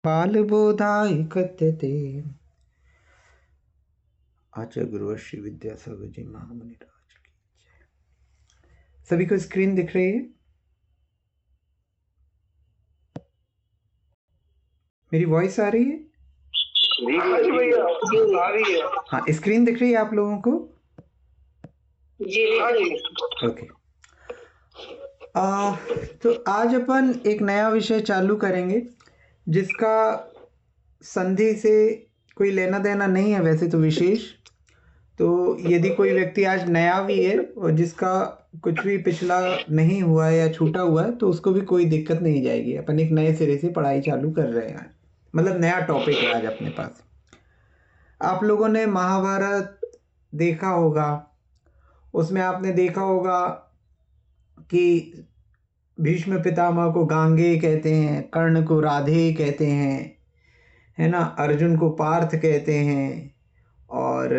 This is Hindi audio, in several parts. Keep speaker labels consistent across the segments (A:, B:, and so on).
A: बालबोधाय कथ्यते। आचार्य गुरु श्री विद्यासागर जी महामुनि राज की जय। सभी को स्क्रीन दिख रही है? मेरी वॉइस आ रही है?
B: जी भैया आ रही है।
A: हाँ, स्क्रीन दिख रही है आप लोगों को?
B: जी
A: ओके। तो आज अपन एक नया विषय चालू करेंगे जिसका संधि से कोई लेना देना नहीं है वैसे तो विशेष। तो यदि कोई व्यक्ति आज नया भी है और जिसका कुछ भी पिछला नहीं हुआ है या छूटा हुआ है तो उसको भी कोई दिक्कत नहीं जाएगी। अपन एक नए सिरे से पढ़ाई चालू कर रहे हैं आज, मतलब नया टॉपिक है आज अपने पास। आप लोगों ने महाभारत देखा होगा, उसमें आपने देखा होगा कि भीष्म पितामह को गांगे कहते हैं, कर्ण को राधे कहते हैं, है ना, अर्जुन को पार्थ कहते हैं, और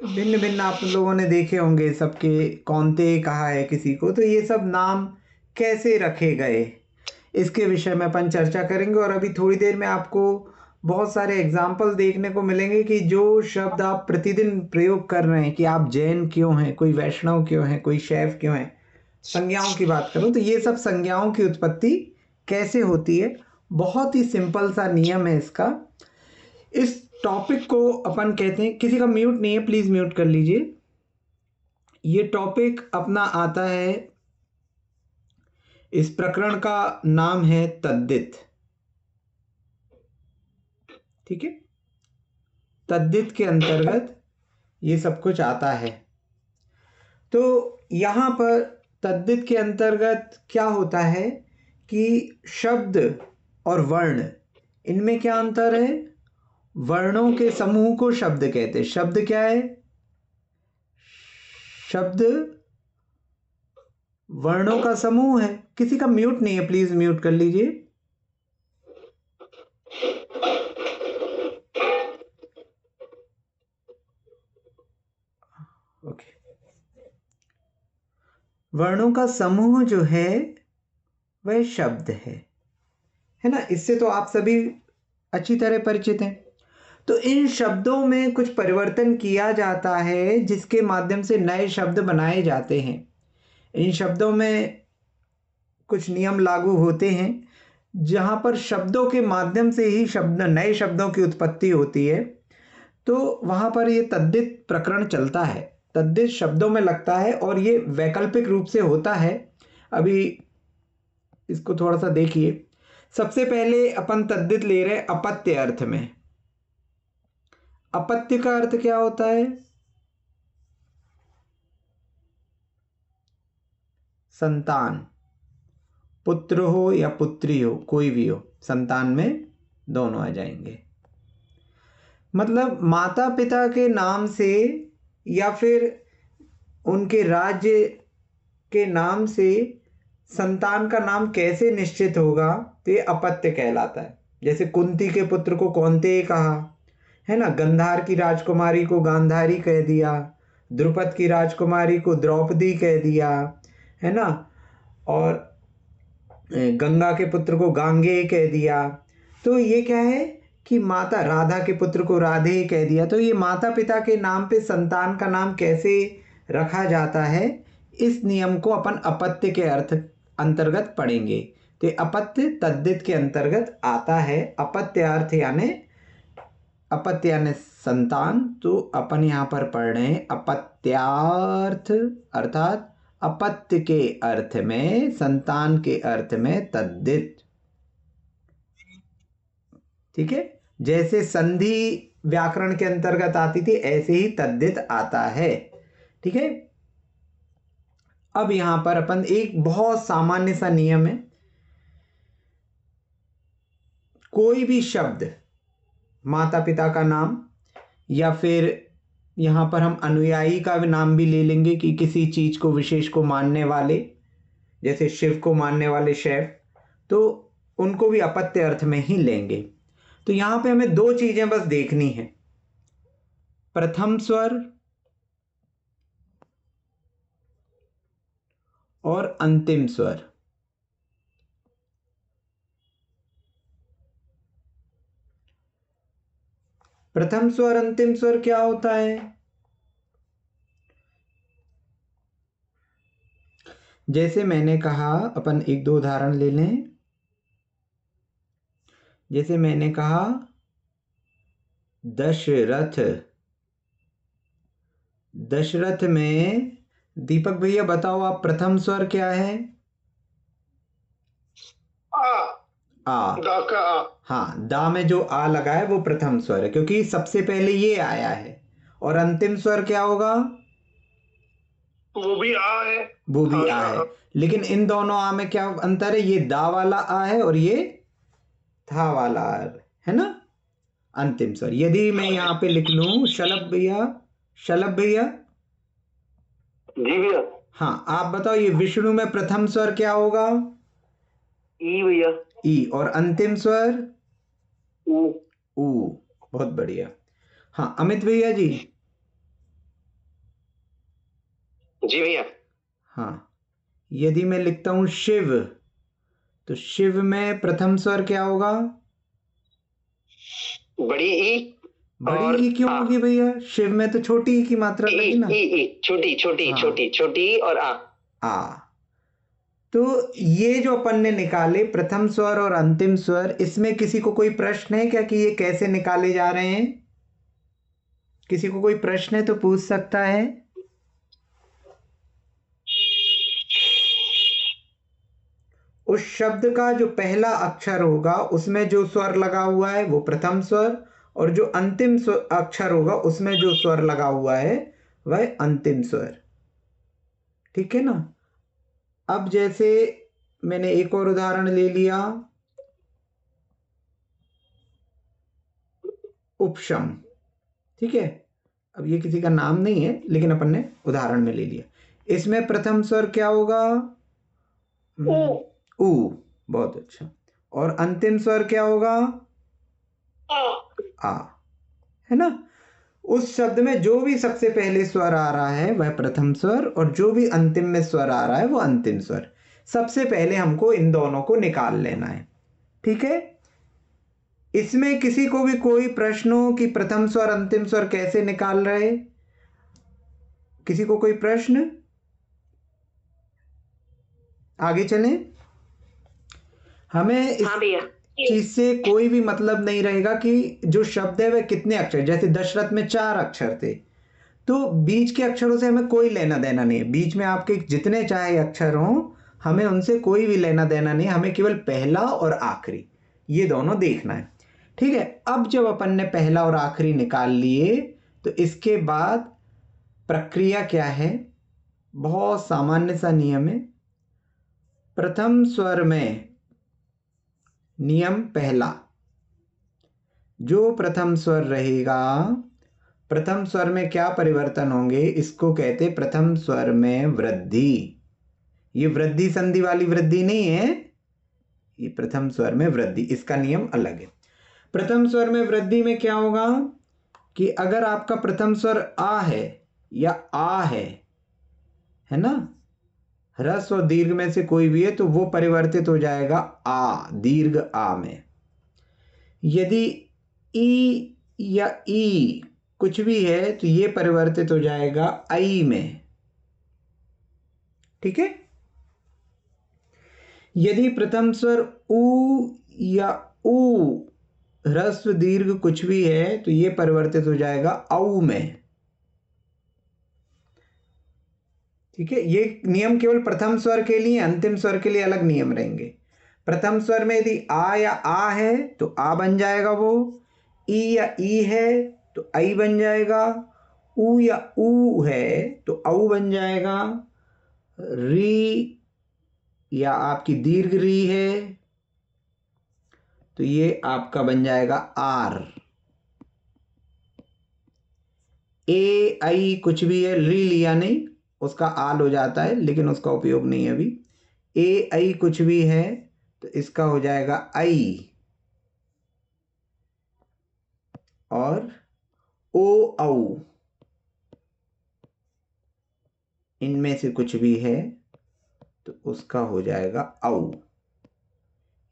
A: भिन्न भिन्न आप लोगों ने देखे होंगे सबके कौनते कहा है किसी को। तो ये सब नाम कैसे रखे गए इसके विषय में अपन चर्चा करेंगे। और अभी थोड़ी देर में आपको बहुत सारे एग्जाम्पल देखने को मिलेंगे कि जो शब्द आप प्रतिदिन प्रयोग कर रहे हैं कि आप जैन क्यों हैं, कोई वैष्णव क्यों है, कोई शैव क्यों है, संज्ञाओं की बात करूं तो ये सब संज्ञाओं की उत्पत्ति कैसे होती है। बहुत ही सिंपल सा नियम है इसका। इस टॉपिक को अपन कहते हैं, किसी का म्यूट नहीं है प्लीज म्यूट कर लीजिए। ये टॉपिक अपना आता है, इस प्रकरण का नाम है तद्दित। ठीक है, तद्दित के अंतर्गत ये सब कुछ आता है। तो यहां पर तद्दित के अंतर्गत क्या होता है कि शब्द और वर्ण, इनमें क्या अंतर है? वर्णों के समूह को शब्द कहते हैं। शब्द क्या है? शब्द वर्णों का समूह है। किसी का म्यूट नहीं है, प्लीज म्यूट कर लीजिए। ओके। वर्णों का समूह जो है वह शब्द है ना। इससे तो आप सभी अच्छी तरह परिचित हैं। तो इन शब्दों में कुछ परिवर्तन किया जाता है जिसके माध्यम से नए शब्द बनाए जाते हैं। इन शब्दों में कुछ नियम लागू होते हैं जहां पर शब्दों के माध्यम से ही शब्द, नए शब्दों की उत्पत्ति होती है। तो वहां पर ये तद्दित प्रकरण चलता है, तद्दित शब्दों में लगता है और ये वैकल्पिक रूप से होता है। अभी इसको थोड़ा सा देखिए। सबसे पहले अपन तद्दित ले रहे अपत्य अर्थ में। अपत्य का अर्थ क्या होता है? संतान, पुत्र हो या पुत्री हो, कोई भी हो, संतान में दोनों आ जाएंगे। मतलब माता पिता के नाम से या फिर उनके राज्य के नाम से संतान का नाम कैसे निश्चित होगा, तो ये अपत्य कहलाता है। जैसे कुंती के पुत्र को कौन्तेय कहा, है ना, गंधार की राजकुमारी को गांधारी कह दिया, द्रुपद की राजकुमारी को द्रौपदी कह दिया, है ना, और गंगा के पुत्र को गांगे कह दिया। तो ये क्या है कि माता, राधा के पुत्र को राधे कह दिया। तो ये माता पिता के नाम पे संतान का नाम कैसे रखा जाता है, इस नियम को अपन अपत्य के अर्थ अंतर्गत पढ़ेंगे। तो अपत्य तद्दित के अंतर्गत आता है। अपत्य अर्थ यानी, अपत्य यानी संतान, तो अपन यहां पर पढ़ रहे हैं अपत्यार्थ, अर्थात अपत्य के अर्थ में, संतान के अर्थ में तद्दित। ठीक है, जैसे संधि व्याकरण के अंतर्गत आती थी ऐसे ही तद्दित आता है। ठीक है, अब यहां पर अपन एक बहुत सामान्य सा नियम है, कोई भी शब्द, माता पिता का नाम, या फिर यहां पर हम अनुयायी का भी नाम भी ले लेंगे कि किसी चीज को, विशेष को मानने वाले, जैसे शिव को मानने वाले शैव, तो उनको भी अपत्य अर्थ में ही लेंगे। तो यहां पे हमें दो चीजें बस देखनी है, प्रथम स्वर और अंतिम स्वर। प्रथम स्वर अंतिम स्वर क्या होता है? जैसे मैंने कहा, अपन एक दो उदाहरण ले लें। जैसे मैंने कहा दशरथ, दशरथ में दीपक भैया बताओ आप, प्रथम स्वर क्या है?
B: आ
A: आ।
B: दा का आ।
A: हाँ, दा में जो आ लगा है वो प्रथम स्वर है, क्योंकि सबसे पहले ये आया है। और अंतिम स्वर क्या होगा?
B: वो भी आ है।
A: वो भी
B: हाँ
A: आ
B: हाँ
A: है।
B: हाँ।
A: लेकिन इन दोनों आ में क्या अंतर है? ये दा वाला आ है और ये था वाला आ है ना, अंतिम स्वर। यदि मैं यहाँ पे लिख लूं शलभ भैया, शलभ भैया,
B: जी भैया।
A: हाँ आप बताओ, ये विष्णु में प्रथम स्वर क्या होगा?
B: ई भैया।
A: ई। और अंतिम स्वर?
B: ऊ।
A: ऊ। बहुत बढ़िया। हाँ अमित भैया जी।
B: जी भैया।
A: हाँ, यदि मैं लिखता हूं शिव, तो शिव में प्रथम स्वर क्या होगा?
B: बड़ी ई।
A: बड़ी
B: और
A: ई क्यों
B: आ।
A: होगी भैया? शिव में तो छोटी ई की मात्रा
B: ई
A: लगी ना।
B: ई छोटी छोटी
A: हाँ,
B: छोटी छोटी और आ।
A: आ। तो ये जो अपन ने निकाले प्रथम स्वर और अंतिम स्वर, इसमें किसी को कोई प्रश्न है क्या कि ये कैसे निकाले जा रहे हैं? किसी को कोई प्रश्न है तो पूछ सकता है। उस शब्द का जो पहला अक्षर होगा उसमें जो स्वर लगा हुआ है वो प्रथम स्वर, और जो अंतिम अक्षर होगा उसमें जो स्वर लगा हुआ है वह अंतिम स्वर। ठीक है ना। अब जैसे मैंने एक और उदाहरण ले लिया, उपशम। ठीक है, अब ये किसी का नाम नहीं है लेकिन अपन ने उदाहरण में ले लिया। इसमें प्रथम स्वर क्या होगा?
B: ऊ।
A: ऊ। बहुत अच्छा। और अंतिम स्वर क्या होगा?
B: आ।
A: आ। है ना। उस शब्द में जो भी सबसे पहले स्वर आ रहा है वह प्रथम स्वर, और जो भी अंतिम में स्वर आ रहा है वो अंतिम स्वर। सबसे पहले हमको इन दोनों को निकाल लेना है। ठीक है। इसमें किसी को भी कोई प्रश्न हो कि प्रथम स्वर अंतिम स्वर कैसे निकाल रहे? किसी को कोई प्रश्न? आगे चलें। हमें इस
B: हाँ भैया।
A: चीज से कोई भी मतलब नहीं रहेगा कि जो शब्द है वह कितने अक्षर, जैसे दशरथ में 4 अक्षर थे, तो बीच के अक्षरों से हमें कोई लेना देना नहीं है। बीच में आपके जितने चाहे अक्षर हों, हमें उनसे कोई भी लेना देना नहीं है। हमें केवल पहला और आखिरी ये दोनों देखना है। ठीक है। अब जब अपन ने पहला और आखिरी निकाल लिए तो इसके बाद प्रक्रिया क्या है? बहुत सामान्य सा नियम है। प्रथम स्वर में नियम पहला, जो प्रथम स्वर रहेगा, प्रथम स्वर में क्या परिवर्तन होंगे, इसको कहते प्रथम स्वर में वृद्धि। ये वृद्धि संधि वाली वृद्धि नहीं है, ये प्रथम स्वर में वृद्धि, इसका नियम अलग है। प्रथम स्वर में वृद्धि में क्या होगा कि अगर आपका प्रथम स्वर आ है या आ है ना, ह्रस्व और दीर्घ में से कोई भी है तो वो परिवर्तित हो जाएगा आ, दीर्घ आ में। यदि ई या ई कुछ भी है तो ये परिवर्तित हो जाएगा आई में। ठीक है। यदि प्रथम स्वर ऊ या ऊ, ह्रस्व दीर्घ कुछ भी है तो ये परिवर्तित हो जाएगा औ में। ठीक है। ये नियम केवल प्रथम स्वर के लिए, अंतिम स्वर के लिए अलग नियम रहेंगे। प्रथम स्वर में यदि आ या आ है तो आ बन जाएगा वो, ई या ई है तो आई बन जाएगा, ऊ या ऊ है तो औ बन जाएगा, री या आपकी दीर्घ री है तो ये आपका बन जाएगा आर। ए आई कुछ भी है, री लिया नहीं, उसका आल हो जाता है लेकिन उसका उपयोग नहीं है अभी। ए आई कुछ भी है तो इसका हो जाएगा आई, और ओ औ इनमें से कुछ भी है तो उसका हो जाएगा औ।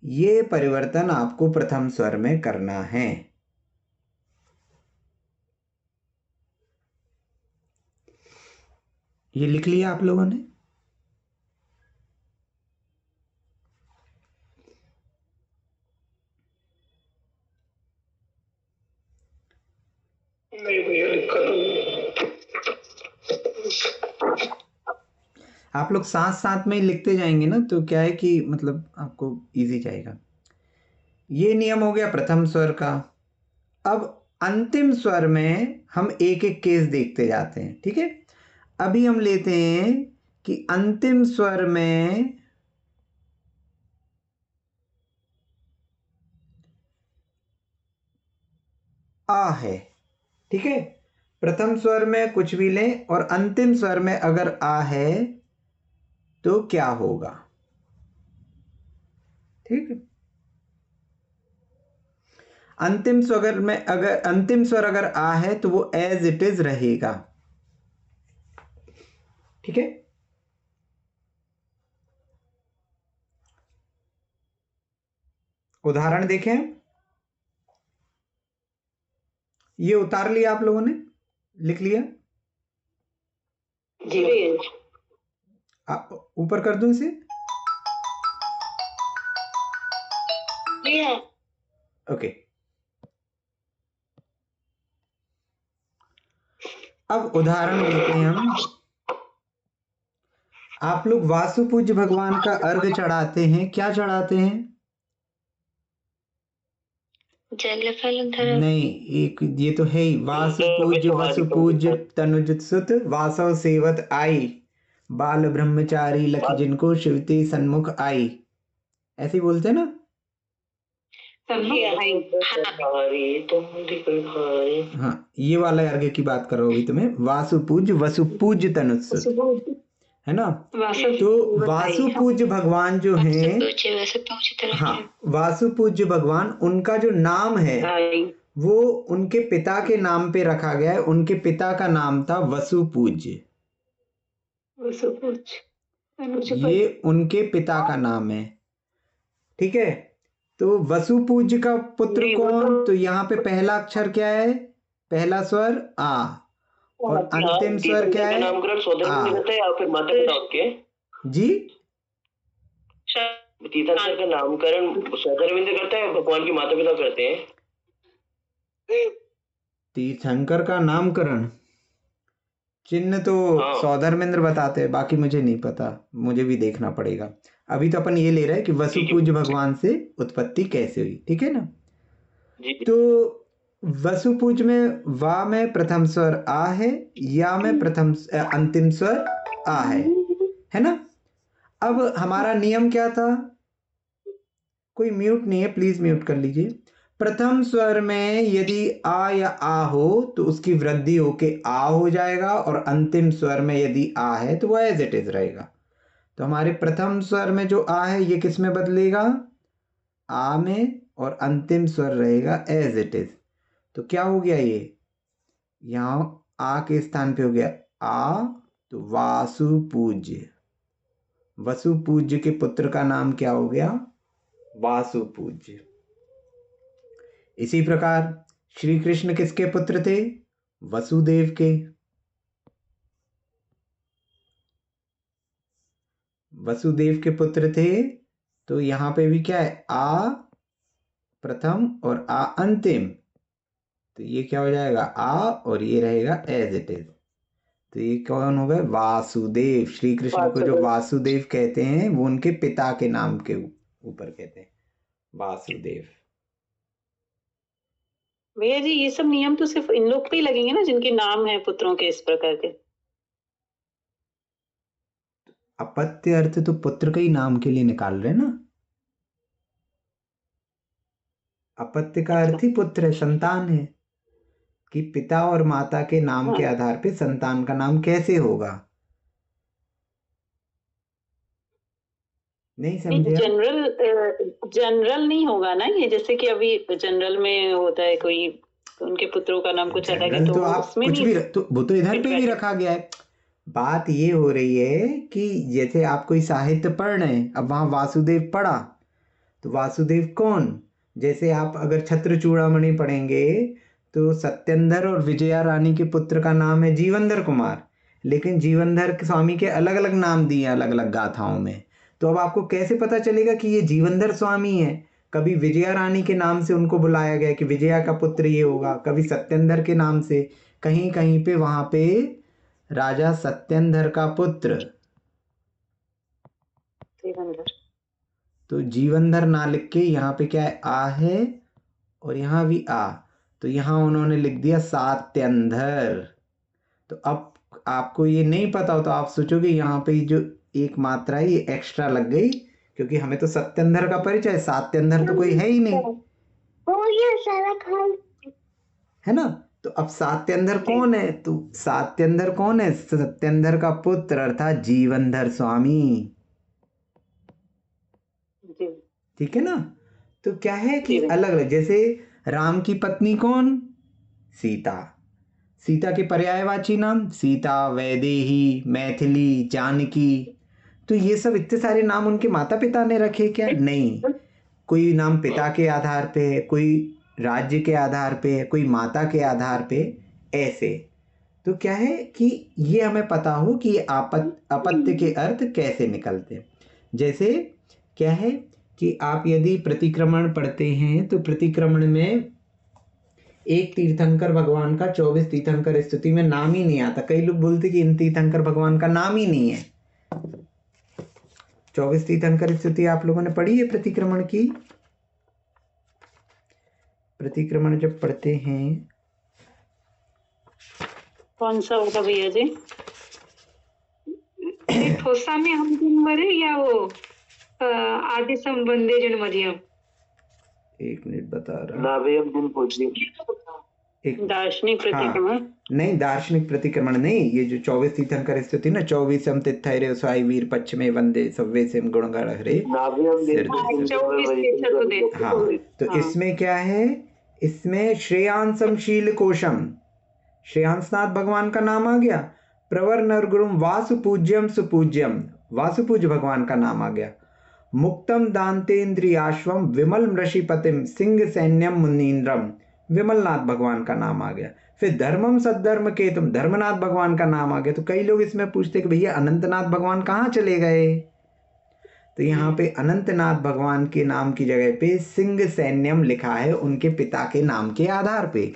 A: ये परिवर्तन आपको प्रथम स्वर में करना है। ये लिख लिया आप लोगों ने?
B: नहीं भैया लिखा तो नहीं।
A: आप लोग साथ साथ में ही लिखते जाएंगे ना, तो क्या है कि मतलब आपको इजी जाएगा। ये नियम हो गया प्रथम स्वर का। अब अंतिम स्वर में हम एक एक केस देखते जाते हैं, ठीक है। अभी हम लेते हैं कि अंतिम स्वर में आ है, ठीक है। प्रथम स्वर में कुछ भी लें और अंतिम स्वर में अगर आ है तो क्या होगा, ठीक है। अंतिम स्वर अगर आ है तो वो एज इट इज रहेगा, ठीक है। उदाहरण देखें, ये उतार लिया आप लोगों ने, लिख लिया?
B: जी भैया।
A: ऊपर कर दूं इसे? ओके। अब उदाहरण लेते हैं हम। आप लोग वासु पूज्य भगवान का अर्घ चढ़ाते हैं, क्या चढ़ाते हैं?
C: जल फल धर्म।
A: नहीं, एक ये तो है ही, वासु पूज्य वसु पूज्य तनुज सुत वासव सेवत आई, बाल ब्रह्मचारी लख जिनको शिवती सन्मुख आई, ऐसे ही बोलते हैं ना? हाँ, ये वाला अर्घ्य की बात कर रहा हूँ अभी तुम्हें, वासु पूज्य वसु पूज्य तनुज सुत, है ना। तो वासु पूज्य भगवान जो हैं, हाँ, वासु पूज्य भगवान, उनका जो नाम है वो उनके पिता के नाम पे रखा गया है। उनके पिता का नाम था वसु पूज्य, ये उनके पिता का नाम है, ठीक है। तो वसु पूज्य का पुत्र कौन? तो यहाँ पे पहला अक्षर क्या है? पहला स्वर आ, और अंतिम स्वर क्या है? आ। जी,
B: तीर्थंकर का नामकरण सौधर्मिंद करता है, भगवान की माता पिता करते हैं।
A: तीर्थंकर का नामकरण चिन्ह तो सौधर्मेंद्र बताते हैं, बाकी मुझे नहीं पता, मुझे भी देखना पड़ेगा। अभी तो अपन ये ले रहे हैं कि वसु पूज्य भगवान से उत्पत्ति कैसे हुई, ठीक है ना। तो वसु पूज्य में वा में प्रथम स्वर आ है, या में अंतिम स्वर आ है ना। अब हमारा नियम क्या था? कोई म्यूट नहीं है, प्लीज म्यूट कर लीजिए। प्रथम स्वर में यदि आ या आ हो तो उसकी वृद्धि होके आ हो जाएगा, और अंतिम स्वर में यदि आ है तो वो एज इट इज रहेगा। तो हमारे प्रथम स्वर में जो आ है ये किस में बदलेगा? आ में, और अंतिम स्वर रहेगा एज इट इज। तो क्या हो गया, ये यहां आ के स्थान पे हो गया आ, तो वासु पूज्य, वसु पूज्य के पुत्र का नाम क्या हो गया? वासु पूज्य। इसी प्रकार श्री कृष्ण किसके पुत्र थे? वसुदेव के। वसुदेव के पुत्र थे, तो यहां पे भी क्या है? आ प्रथम और आ अंतिम, तो ये क्या हो जाएगा? आ, और ये रहेगा एज इट इज। तो ये कौन हो गए? वासुदेव। श्री कृष्ण को जो वासुदेव कहते हैं वो उनके पिता के नाम के ऊपर कहते हैं, वासुदेव।
C: भैया जी ये सब नियम तो सिर्फ इन लोग पे ही लगेंगे ना जिनके नाम है पुत्रों के इस प्रकार के?
A: अपत्य अर्थ तो पुत्र के ही नाम के लिए निकाल रहे हैं ना। अपत्य का अर्थ ही पुत्र है, संतान है, कि पिता और माता के नाम के आधार पे संतान का नाम कैसे होगा। नहीं समझे?
C: जनरल नहीं होगा ना ये, जैसे कि अभी जनरल में होता है कोई उनके पुत्रों का नाम कुछ अलग है,
A: तो आप कुछ भी तो वो तो इधर पे भी रखा गया है। बात ये हो रही है कि जैसे आप कोई साहित्य पढ़ रहे हैं, अब वहां वासुदेव पढ़ा, तो वासुदेव कौन? जैसे आप अगर छत्र चूड़ामणि पढ़ेंगे तो सत्येंद्र और विजया रानी के पुत्र का नाम है जीवंदर कुमार। लेकिन जीवनधर स्वामी के अलग अलग नाम दिए अलग अलग गाथाओं में। तो अब आपको कैसे पता चलेगा कि ये जीवनधर स्वामी है? कभी विजया रानी के नाम से उनको बुलाया गया कि विजया का पुत्र ये होगा, कभी सत्येंद्र के नाम से, कहीं कहीं पे वहां पे राजा सत्येंद्र का पुत्र,
C: जीवनधर।
A: तो जीवनधर ना लिख के यहाँ पे क्या है, आ है, और यहाँ भी आ, तो यहाँ उन्होंने लिख दिया सात्यंधर। तो अब आपको ये नहीं पता हो तो आप सोचोगे यहाँ पे जो एक मात्रा है ये एक्स्ट्रा लग गई, क्योंकि हमें तो सत्येंद्र का परिचय है, सात्येंद्र तो कोई है ही नहीं, है ना। तो अब सात्येंद्र कौन है? तो सात्येंद्र कौन है? सत्येंद्र का पुत्र अर्थात जीवनधर स्वामी।
C: जी।
A: ठीक है ना। तो क्या है कि
C: जी।
A: अलग अलग, जैसे राम की पत्नी कौन? सीता। सीता के पर्यायवाची नाम सीता, वैदेही, मैथिली, जानकी। तो ये सब इतने सारे नाम उनके माता पिता ने रखे क्या? नहीं। कोई नाम पिता के आधार पे है, कोई राज्य के आधार पे है, कोई माता के आधार पे, ऐसे। तो क्या है कि ये हमें पता हो कि ये अपत्य के अर्थ कैसे निकलते हैं। जैसे क्या है कि आप यदि प्रतिक्रमण पढ़ते हैं तो प्रतिक्रमण में एक तीर्थंकर भगवान का 24 तीर्थंकर स्तुति में नाम ही नहीं आता। कई लोग बोलते कि इन तीर्थंकर भगवान का नाम ही नहीं है। 24 तीर्थंकर स्तुति आप लोगों ने पढ़ी है प्रतिक्रमण की? प्रतिक्रमण जब पढ़ते हैं,
C: कौन सा होगा भैया जी?
D: ठोसा में हम जन्मरे या वो आदि संबंधे जन्मरियम?
A: एक मिनट बता रहा।
B: नाभेयम दिन पूछिए।
A: एक
C: दार्शनिक प्रतिक्रमण।
A: नहीं, दार्शनिक प्रतिक्रमण नहीं, ये जो 24 तीर्थंकर स्तुति ना, 24 तीर्थैरे स्वाई वीर पश्चिमे वंदे सव्वे सेम गुणगण हरे।
B: नाभेयम दिन
A: हाँ, तो इसमें क्या है, इसमें श्रेयांसम शील कोशम, श्रेयांसनाथ भगवान का नाम आ गया। प्रवर नरगुरुम वासुपूज्यम सुपूज्यम, वासुपूज्य भगवान का नाम आ गया। मुक्तम दांतेन्द्रियाश्वम विमल ऋषिपतिम सिंह सैन्यम मुनीन्द्रम, विमलनाथ भगवान का नाम आ गया। फिर धर्मम सद्धर्म केतुम, धर्मनाथ भगवान का नाम आ गया। तो कई लोग इसमें पूछते कि भैया अनंतनाथ भगवान कहाँ चले गए? तो यहाँ पे अनंतनाथ भगवान के नाम की जगह पे सिंह सैन्यम लिखा है उनके पिता के नाम के आधार पे।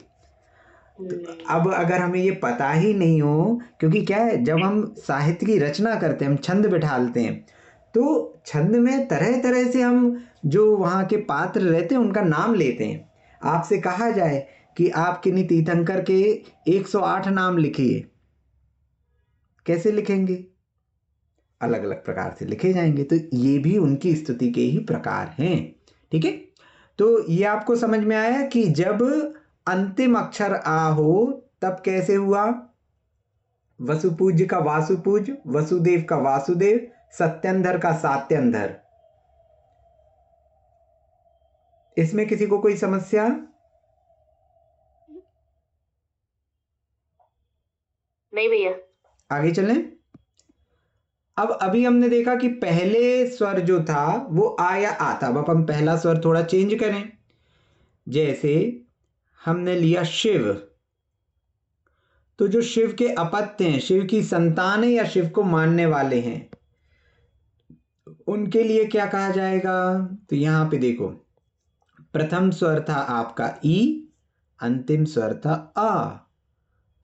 A: तो अब अगर हमें ये पता ही नहीं हो, क्योंकि क्या है जब हम साहित्य की रचना करते हैं, हम छंद बिठालते हैं, तो छंद में तरह तरह से हम जो वहाँ के पात्र रहते हैं उनका नाम लेते हैं। आपसे कहा जाए कि आप किन्हीं तीर्थंकर के 108 नाम लिखिए, कैसे लिखेंगे? अलग अलग प्रकार से लिखे जाएंगे। तो ये भी उनकी स्तुति के ही प्रकार हैं। ठीक है, तो ये आपको समझ में आया कि जब अंतिम अक्षर आ हो तब कैसे हुआ? वसुपूज्य का वासुपूज, वसुदेव का वासुदेव, सत्येंद्र का सात्येंद्र। इसमें किसी को कोई समस्या?
D: नहीं भैया।
A: आगे चलें। अब अभी हमने देखा कि पहले स्वर जो था वो आ या आ था। अब अपन पहला स्वर थोड़ा चेंज करें। जैसे हमने लिया शिव, तो जो शिव के अपत्य हैं, शिव की संतान है या शिव को मानने वाले हैं, उनके लिए क्या कहा जाएगा? तो यहां पे देखो, प्रथम स्वर था आपका ई, अंतिम स्वर था आ।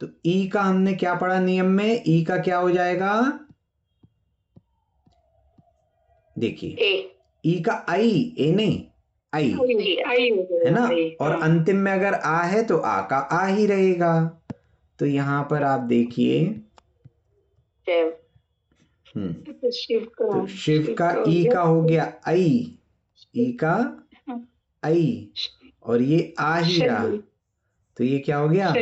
A: तो ई का हमने क्या पढ़ा नियम में? ई का क्या हो जाएगा? देखिए, ई का आई, ए नहीं आई, है ना। और अंतिम में अगर आ है तो आ का आ ही रहेगा। तो यहां पर आप देखिए, तो शिव का ई का हो गया आई, ई का आई, और ये आ ही रहा, तो ये क्या हो गया?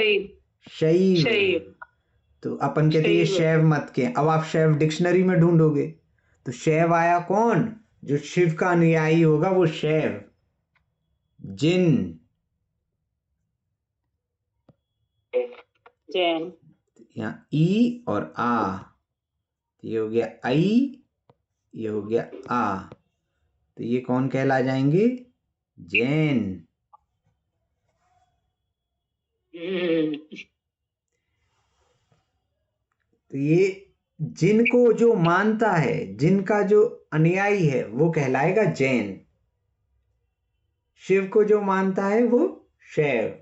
A: शैव। तो अपन कहते हैं ये शैव मत के। अब आप शैव डिक्शनरी में ढूंढोगे तो शैव आया कौन? जो शिव का अनुयायी होगा वो शैव। जिन,
C: जैन।
A: यहाँ ई और आ, ये हो गया आई, ये हो गया आ, तो ये कौन कहला जाएंगे? जैन। तो ये जिनको जो मानता है, जिनका जो अनुयायी है, वो कहलाएगा जैन। शिव को जो मानता है वो शैव।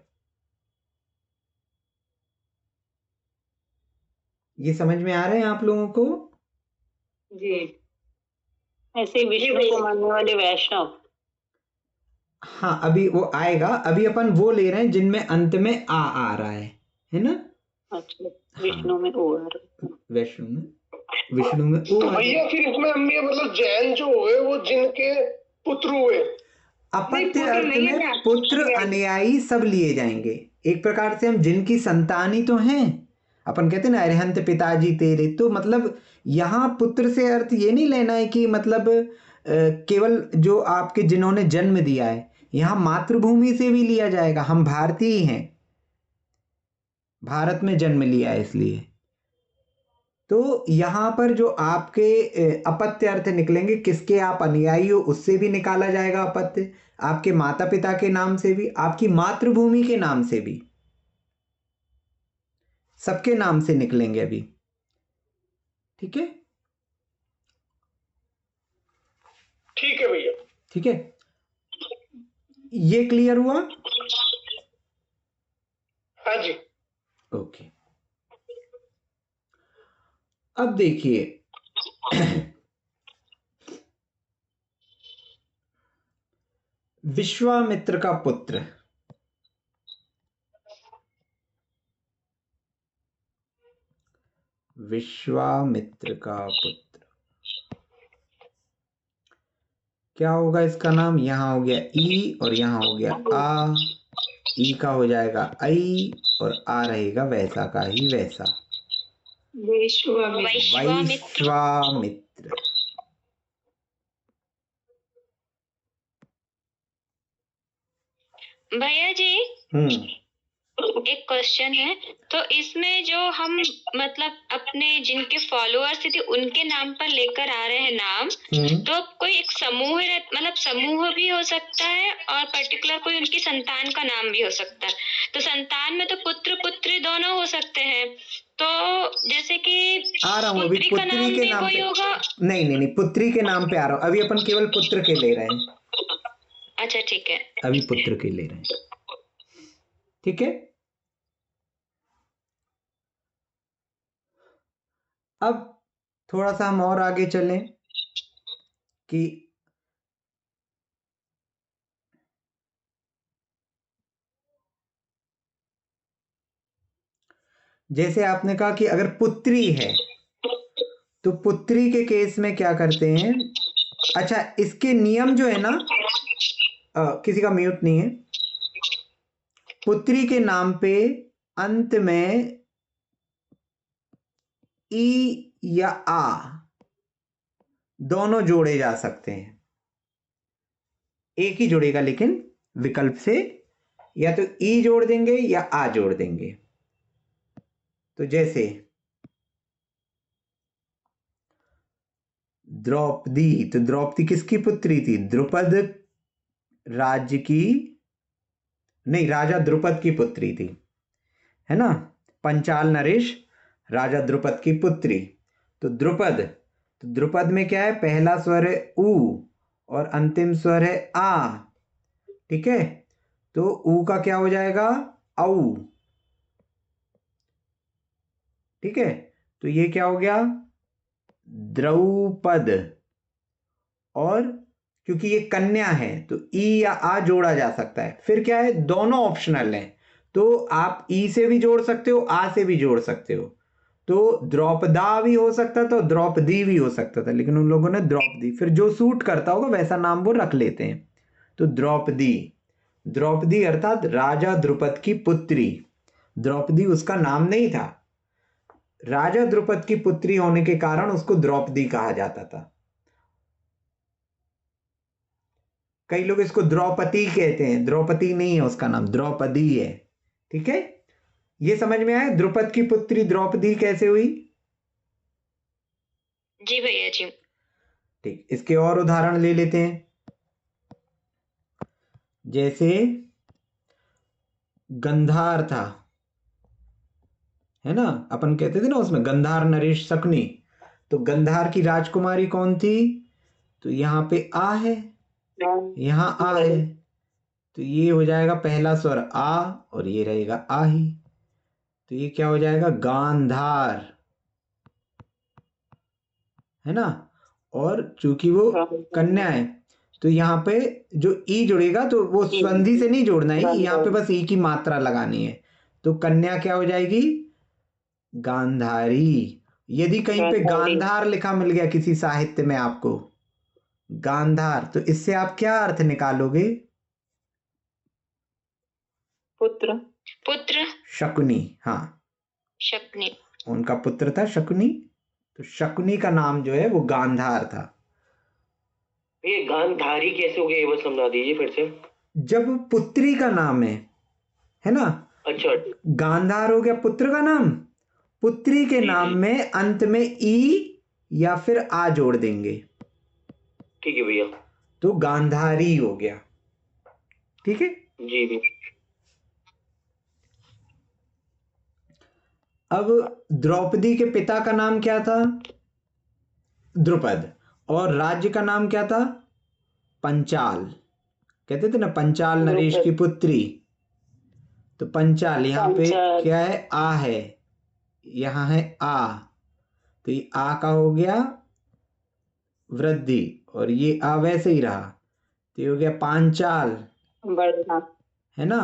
A: ये समझ में आ रहे हैं आप लोगों को?
C: जी। ऐसे ही विष्णु को मानने वाले वैष्णव।
A: हाँ, अभी वो आएगा। अभी अपन वो ले रहे हैं जिनमें अंत में आ रहा है ना?
C: अच्छा, विष्णु में ओ आ रहा है।
A: विष्णु में
E: तो भैया फिर इसमें हम ये मतलब जैन जो हुए वो जिनके पुत्र हुए,
A: अपत्य
D: पुत्र
A: अर्थ
D: नहीं है
A: में
D: ना।
A: पुत्र अनुयायी सब लिए जाएंगे। एक प्रकार से हम जिनकी संतान ही तो हैं। अपन कहते हैं ना, अरिहंत पिताजी तेरे, तो मतलब यहाँ पुत्र से अर्थ ये नहीं लेना है कि मतलब केवल जो आपके जिन्होंने जन्म दिया है। यहाँ मातृभूमि से भी लिया जाएगा। हम भारतीय ही हैं, भारत में जन्म लिया है, इसलिए तो यहाँ पर जो आपके अपत्य अर्थ निकलेंगे, किसके आप अनुयायी हो उससे भी निकाला जाएगा अपत्य, आपके माता पिता के नाम से भी, आपकी मातृभूमि के नाम से भी, सबके नाम से निकलेंगे अभी। ठीक है?
E: ठीक है भैया।
A: ठीक है, ये क्लियर हुआ?
E: हाँ जी।
A: ओके। अब देखिए, विश्वामित्र का पुत्र, विश्वामित्र का पुत्र क्या होगा? इसका नाम यहाँ हो गया ई और यहाँ हो गया आ। ई का हो जाएगा आई और आ रहेगा वैसा का ही वैसा, वैश्वामित्र।
F: भैया जी एक क्वेश्चन है। तो इसमें जो हम मतलब अपने जिनके फॉलोअर्स थे उनके नाम पर लेकर आ रहे हैं नाम, तो कोई एक समूह मतलब समूह भी हो सकता है और पर्टिकुलर कोई उनकी संतान का नाम भी हो सकता है। तो संतान में तो पुत्र पुत्री दोनों हो सकते हैं। तो जैसे कि
A: आ रहा हूँ अभी
F: पुत्री का
A: पुत्री
F: नाम
A: के
F: भी
A: नाम
F: कोई
A: पे।
F: होगा।
A: नहीं, पुत्री के नाम पे आ रहा हूँ। अभी अपन केवल पुत्र के ले रहे हैं।
F: अच्छा ठीक है,
A: अभी पुत्र के ले रहे हैं। ठीक है, अब थोड़ा सा हम और आगे चलें कि जैसे आपने कहा कि अगर पुत्री है तो पुत्री के केस में क्या करते हैं। अच्छा, इसके नियम जो है ना, किसी का म्यूट नहीं है। पुत्री के नाम पे अंत में ई या आ दोनों जोड़े जा सकते हैं। एक ही जुड़ेगा लेकिन विकल्प से, या तो ई जोड़ देंगे या आ जोड़ देंगे। तो जैसे द्रौपदी, तो द्रौपदी किसकी पुत्री थी? द्रुपद राज्य की, नहीं, राजा द्रुपद की पुत्री थी, है ना? पंचाल नरेश राजा द्रुपद की पुत्री। तो द्रुपद, तो द्रुपद में क्या है? पहला स्वर है ऊ और अंतिम स्वर है आ। ठीक है, तो ऊ का क्या हो जाएगा? औ। ठीक है, तो ये क्या हो गया? द्रौपद। और क्योंकि ये कन्या है तो ई या आ जोड़ा जा सकता है। फिर क्या है? दोनों ऑप्शनल हैं, तो आप ई से भी जोड़ सकते हो, आ से भी जोड़ सकते हो। तो द्रौपदा भी हो सकता था, द्रौपदी भी हो सकता था, लेकिन उन लोगों ने द्रौपदी, फिर जो सूट करता होगा वैसा नाम वो रख लेते हैं। तो द्रौपदी, द्रौपदी अर्थात राजा द्रुपद की पुत्री। द्रौपदी उसका नाम नहीं था, राजा द्रुपद की पुत्री होने के कारण उसको द्रौपदी कहा जाता था। कई लोग इसको द्रौपदी कहते हैं, द्रौपदी नहीं है उसका नाम, द्रौपदी है। ठीक है, ये समझ में आया द्रुपद की पुत्री द्रौपदी कैसे हुई?
F: जी भैया जी।
A: ठीक, इसके और उदाहरण ले लेते हैं। जैसे गंधार था, है ना, अपन कहते थे ना उसमें गंधार नरेश शकुनी, तो गंधार की राजकुमारी कौन थी? तो यहाँ पे आ है, यहाँ आ है, तो ये हो जाएगा पहला स्वर आ और ये रहेगा आ ही, तो ये क्या हो जाएगा? गांधार, है ना। और चूंकि वो कन्या है तो यहाँ पे जो ई जुड़ेगा तो वो संधि से नहीं जोड़ना है, यहाँ पे बस ई की मात्रा लगानी है, तो कन्या क्या हो जाएगी? गांधारी। यदि कहीं पे गांधार लिखा मिल गया किसी साहित्य में आपको, गांधार, तो इससे आप क्या अर्थ निकालोगे?
C: पुत्र।
F: पुत्र।
A: शकुनी, हाँ,
F: शकुनी।
A: उनका पुत्र था शकुनी, तो शकुनी का नाम जो है वो गांधार था।
B: ये गांधारी कैसे हो गया, ये बस समझा दीजिए फिर से।
A: जब पुत्री का नाम है ना,
B: अच्छा,
A: गांधार हो गया पुत्र का नाम, पुत्री के नाम में अंत में ई या फिर आ जोड़ देंगे,
B: ठीक है भैया,
A: तो गांधारी हो गया। ठीक है,
B: जी जी।
A: अब द्रौपदी के पिता का नाम क्या था? द्रुपद। और राज्य का नाम क्या था? पंचाल। कहते थे ना पंचाल नरेश की पुत्री, तो पंचाल यहाँ पे क्या है? आ है, यहाँ है आ, तो ये आ का हो गया वृद्धि और ये आ वैसे ही रहा, तो ये हो गया पांचाल, है ना।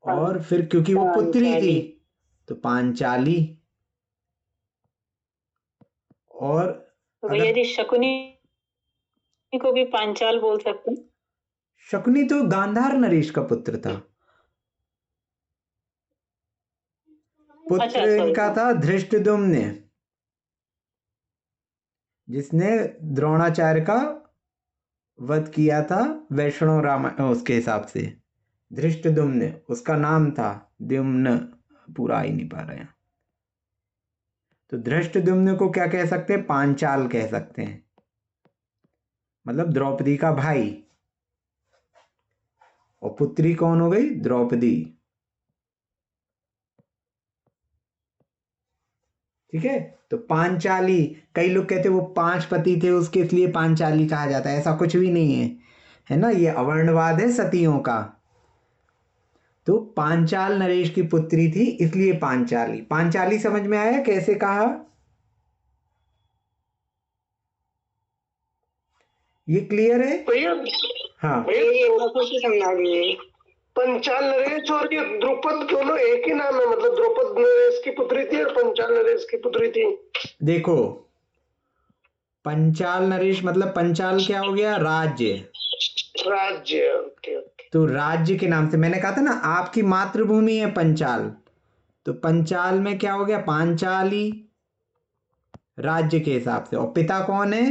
A: और फिर क्योंकि वो पुत्री थी तो पांचाली। और
C: तो भैया जी शकुनी को भी पांचाल बोल सकते हैं?
A: शकुनी तो गांधार नरेश का पुत्र था, पुत्र इनका था धृष्टद्युम्न, जिसने द्रोणाचार्य का वध किया था वैष्णव रामायण उसके हिसाब से। धृष्टद्युम्न उसका नाम था, द्युम्न पूरा ही नहीं पा रहे हैं, तो धृष्टद्युम्न को क्या कह सकते हैं? पांचाल कह सकते हैं, मतलब द्रौपदी का भाई। और पुत्री कौन हो गई? द्रौपदी। ठीक है, तो पांचाली, कई लोग कहते वो 5 पति थे उसके इसलिए पांचाली कहा जाता है, ऐसा कुछ भी नहीं है ना, ये अवर्णवाद है सतियों का। तो पांचाल नरेश की पुत्री थी इसलिए पांचाली। पांचाली समझ में आया कैसे कहा? ये क्लियर है?
E: भैया
A: हाँ,
E: पंचाल नरेश और ये द्रुपद दोनों एक ही नाम है, मतलब द्रुपद नरेश की पुत्री थी और पंचाल नरेश की पुत्री थी।
A: देखो पंचाल नरेश मतलब पंचाल क्या हो गया? राज्य।
E: राज्य, ओके ओके।
A: तो राज्य के नाम से, मैंने कहा था ना आपकी मातृभूमि है पंचाल, तो पंचाल में क्या हो गया? पांचाली, राज्य के हिसाब से। और पिता कौन है?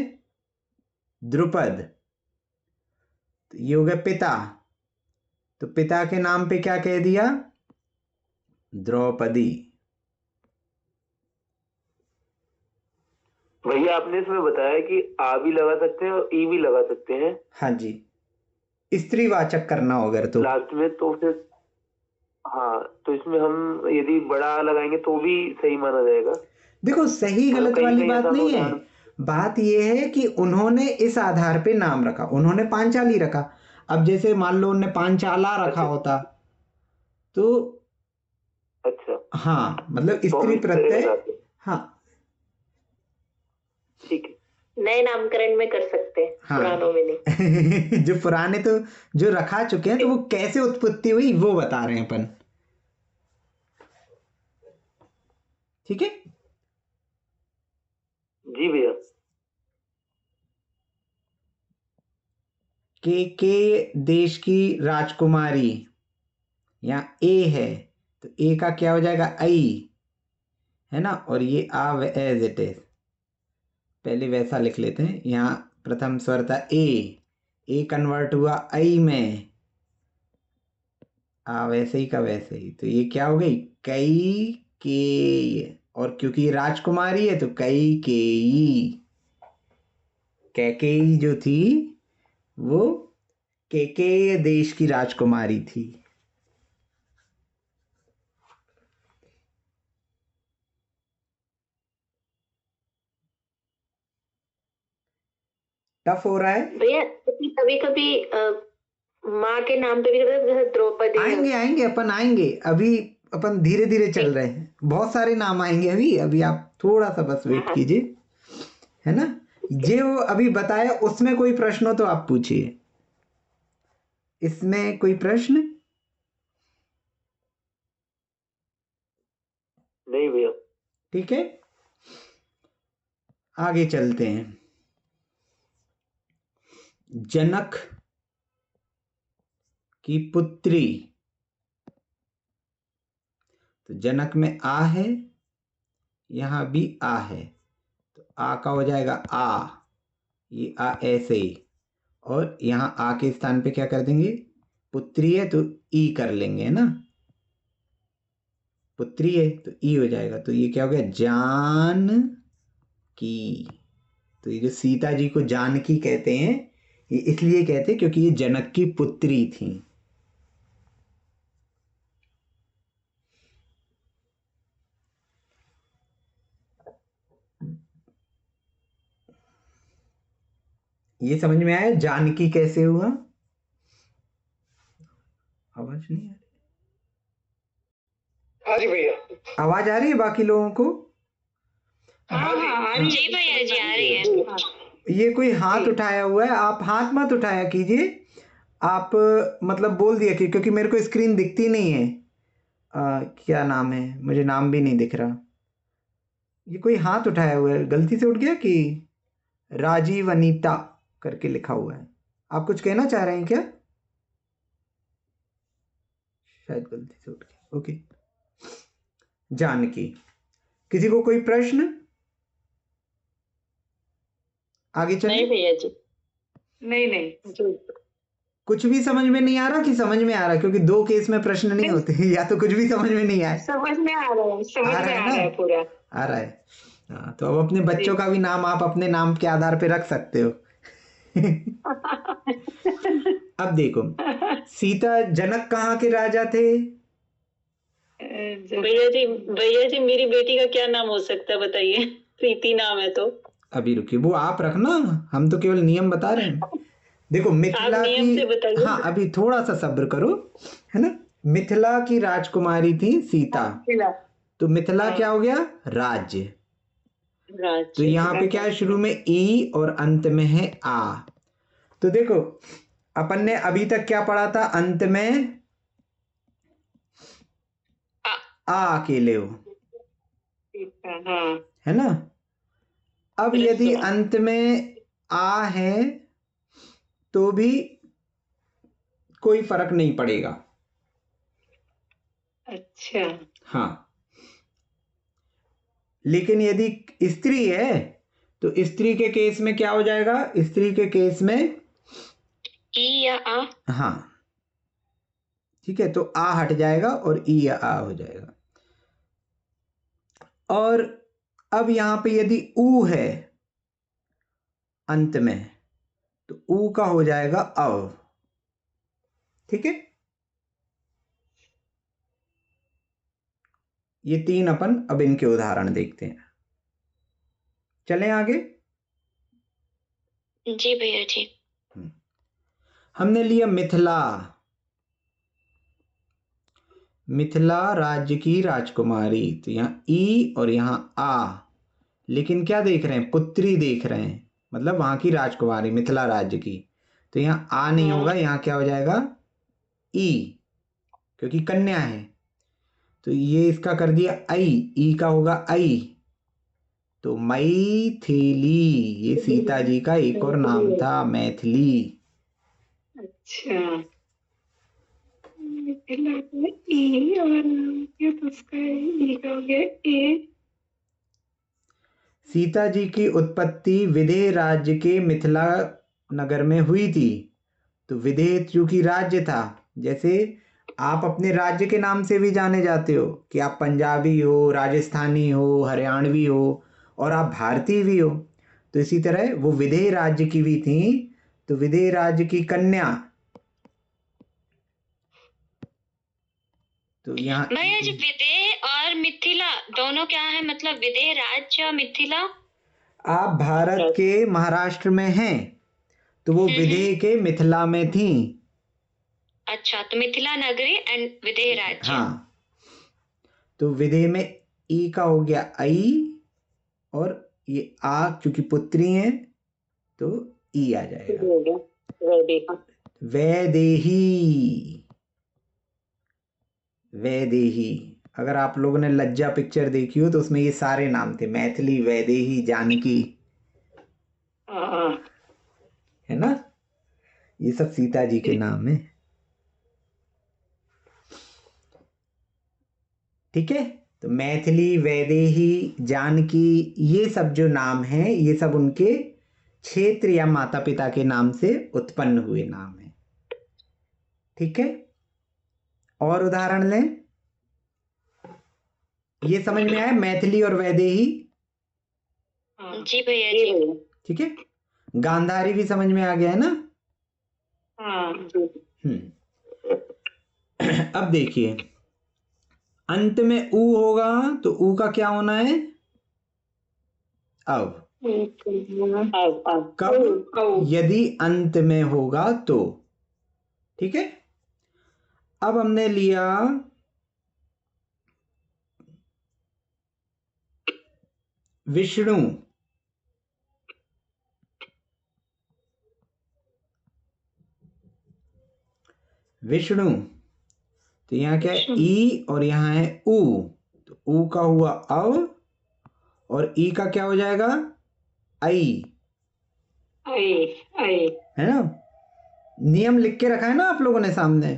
A: द्रुपद, तो ये हो गया पिता, तो पिता के नाम पे क्या कह दिया? द्रौपदी।
B: भैया आपने इसमें बताया कि आ भी लगा सकते हैं और ई भी लगा सकते हैं।
A: हाँ जी, स्त्रीवाचक करना हो अगर तो
B: लास्ट में, तो फिर हाँ, तो इसमें हम यदि बड़ा आ लगाएंगे तो भी सही माना जाएगा।
A: देखो सही गलत वाली बात नहीं है, बात यह है कि उन्होंने इस आधार पे नाम रखा, उन्होंने पांचाली रखा। अब जैसे मान लो उन्होंने पांचाला रखा होता तो
B: अच्छा,
A: हाँ, मतलब स्त्री प्रत्यय, हाँ
B: ठीक है,
C: नए नामकरण में कर सकते हैं,
A: हाँ।
C: पुरानों में नहीं।
A: जो पुराने तो जो रखा चुके हैं, तो वो कैसे उत्पत्ति हुई वो बता रहे हैं अपन। ठीक है
B: जी भैया।
A: के देश की राजकुमारी, यहाँ ए है तो ए का क्या हो जाएगा? आई, है ना। और ये आ एज इट इज, पहले वैसा लिख लेते हैं। यहाँ प्रथम स्वर था ए कन्वर्ट हुआ आई में, आ वैसे ही का वैसे ही, तो ये क्या हो गई? कई के, और क्योंकि ये राजकुमारी है तो कई केई। कैकेयी जो थी वो केकेय देश की राजकुमारी थी। टफ हो रहा है?
G: भैया कभी कभी माँ के नाम पे भी करते हैं, जैसे द्रौपदी है।
A: आएंगे आएंगे अपन आएंगे, अभी अपन धीरे धीरे चल रहे हैं, बहुत सारे नाम आएंगे अभी, अभी आप थोड़ा सा बस वेट कीजिए, है ना। जो अभी बताया उसमें कोई प्रश्न हो तो आप पूछिए, इसमें कोई प्रश्न?
B: नहीं भैया।
A: ठीक है, आगे चलते हैं। जनक की पुत्री, तो जनक में आ है, यहां भी आ है, तो आ का हो जाएगा आ, ये आ ऐसे ही, और यहां आ के स्थान पे क्या कर देंगे, पुत्री है तो ई कर लेंगे, है ना। पुत्री है तो ई हो जाएगा, तो ये क्या हो गया, जान की। तो ये जो सीता जी को जानकी कहते हैं, ये इसलिए कहते हैं क्योंकि ये जनक की पुत्री थी। ये समझ में आया जानकी कैसे हुआ? आवाज नहीं आ रही?
E: हाँ जी भैया।
A: आवाज आ रही है बाकी लोगों को?
F: जी भैया जी आ रही है।
A: ये कोई हाथ उठाया हुआ है, आप हाथ मत उठाया कीजिए, आप मतलब बोल दिया कि, क्योंकि मेरे को स्क्रीन दिखती नहीं है। क्या नाम है, मुझे नाम भी नहीं दिख रहा। ये कोई हाथ उठाया हुआ है, गलती से उठ गया कि राजीव अनीता करके लिखा हुआ है। आप कुछ कहना चाह रहे हैं क्या? शायद गलती से उठ गया। ओके, जानकी। किसी को कोई प्रश्न? आगे चलें?
C: नहीं भैया जी।
D: नहीं
A: कुछ भी समझ में नहीं आ रहा कि समझ में आ रहा? क्योंकि दो केस में प्रश्न नहीं होते, या तो कुछ भी समझ में नहीं आए।
D: समझ में आ रहा है, समझ में आ रहा है पूरा
A: आ रहा है। हाँ, तो अब अपने बच्चों का भी नाम आप अपने नाम के आधार पे रख सकते हो। अब देखो, सीता, जनक कहाँ के राजा थे?
C: भैया जी मेरी बेटी का क्या नाम हो सकता है बताइए? प्रीति नाम है तो।
A: अभी रुकिए, वो आप रखना, हम तो केवल नियम बता रहे हैं। देखो मिथिला की, हाँ अभी थोड़ा सा सब्र करो, है ना। मिथिला की राजकुमारी थी सीता, तो मिथिला क्या हो गया, राज्य। तो यहाँ पे क्या है, शुरू में ई और अंत में है आ। तो देखो अपन ने अभी तक क्या पढ़ा था, अंत में आ अकेले हो, है ना। अब यदि अंत में आ है तो भी कोई फर्क नहीं पड़ेगा।
D: अच्छा,
A: हाँ, लेकिन यदि स्त्री है तो स्त्री के केस में क्या हो जाएगा, स्त्री के केस में
F: ई या आ।
A: हाँ ठीक है, तो आ हट जाएगा और ई या आ हो जाएगा। और अब यहां पे यदि ऊ है अंत में, तो ऊ का हो जाएगा अव। ठीक है, ये तीन अपन अब इनके उदाहरण देखते हैं। चलें आगे।
F: जी भैया जी।
A: हमने लिया मिथिला, मिथिला राज्य की राजकुमारी, तो यहां ई और यहां आ, लेकिन क्या देख रहे हैं, पुत्री देख रहे हैं, मतलब वहां की राजकुमारी मिथिला राज्य की। तो यहां आ नहीं होगा, यहां क्या हो जाएगा, ई, क्योंकि कन्या है। तो ये इसका कर दिया आई, ई का होगा आई, तो मैथिली, ये सीता जी का एक और नाम था, मैथिली।
D: अच्छा, ई और ये तो उसका ई का हो गया ए।
A: सीता जी की उत्पत्ति विदेह राज्य के मिथिला नगर में हुई थी। तो विदेह चूंकि राज्य था, जैसे आप अपने राज्य के नाम से भी जाने जाते हो कि आप पंजाबी हो, राजस्थानी हो, हरियाणवी हो, और आप भारतीय भी हो, तो इसी तरह वो विदेह राज्य की भी थी। तो विदेह राज्य की कन्या, तो यहाँ
F: भैया जी विदेह और मिथिला दोनों क्या है, मतलब विदेह राज्य और मिथिला?
A: आप भारत के महाराष्ट्र में हैं, तो वो विदेह के मिथिला में थी।
F: अच्छा, तो मिथिला नगरी एंड विदेह राज्य।
A: हाँ, तो विदेह में ई का हो गया आई, और ये आ चूंकि पुत्री है तो ई आ जाएगा।
C: हो गया वैदेही।
A: वैदेही, वैदेही। अगर आप लोगों ने लज्जा पिक्चर देखी हो तो उसमें ये सारे नाम थे, मैथिली, वैदेही, जानकी, है ना, ये सब सीता जी के नाम है। ठीक है, तो मैथिली, वैदेही, जानकी, ये सब जो नाम हैं ये सब उनके क्षेत्र या माता पिता के नाम से उत्पन्न हुए नाम हैं। ठीक है, और उदाहरण लें। ये समझ में आया मैथिली और वैदेही?
F: जी भैया जी।
A: ठीक है, गांधारी भी समझ में आ गया है ना? अब देखिए, अंत में ऊ होगा तो ऊ का क्या होना है? अब कब? यदि अंत में होगा तो। ठीक है, अब हमने लिया विष्णु, विष्णु, तो यहाँ क्या है? ई, और यहाँ है ऊ, तो ऊ का हुआ अव, और ई का क्या हो जाएगा? आई, है ना? नियम लिख के रखा है ना आप लोगों ने सामने।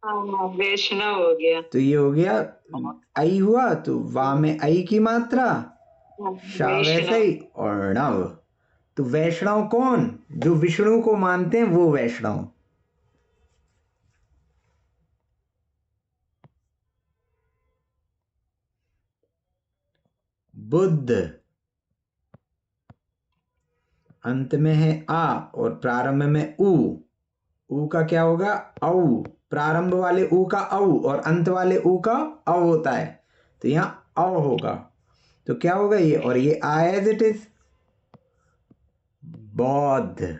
C: वैष्णव हो गया।
A: तो ये हो गया आई हुआ, तो वा में आई की मात्रा, शा वैसे ही, और नव। तो वैष्णव कौन? जो विष्णु को मानते हैं वो वैष्णव। बुद्ध, अंत में है आ और प्रारंभ में ऊ, ऊ का क्या होगा? औ। प्रारंभ वाले ऊ का औ और अंत वाले ऊ का औ होता है, तो यहाँ औ होगा, तो क्या होगा ये? और ये आ एज इट इज, बौद्ध।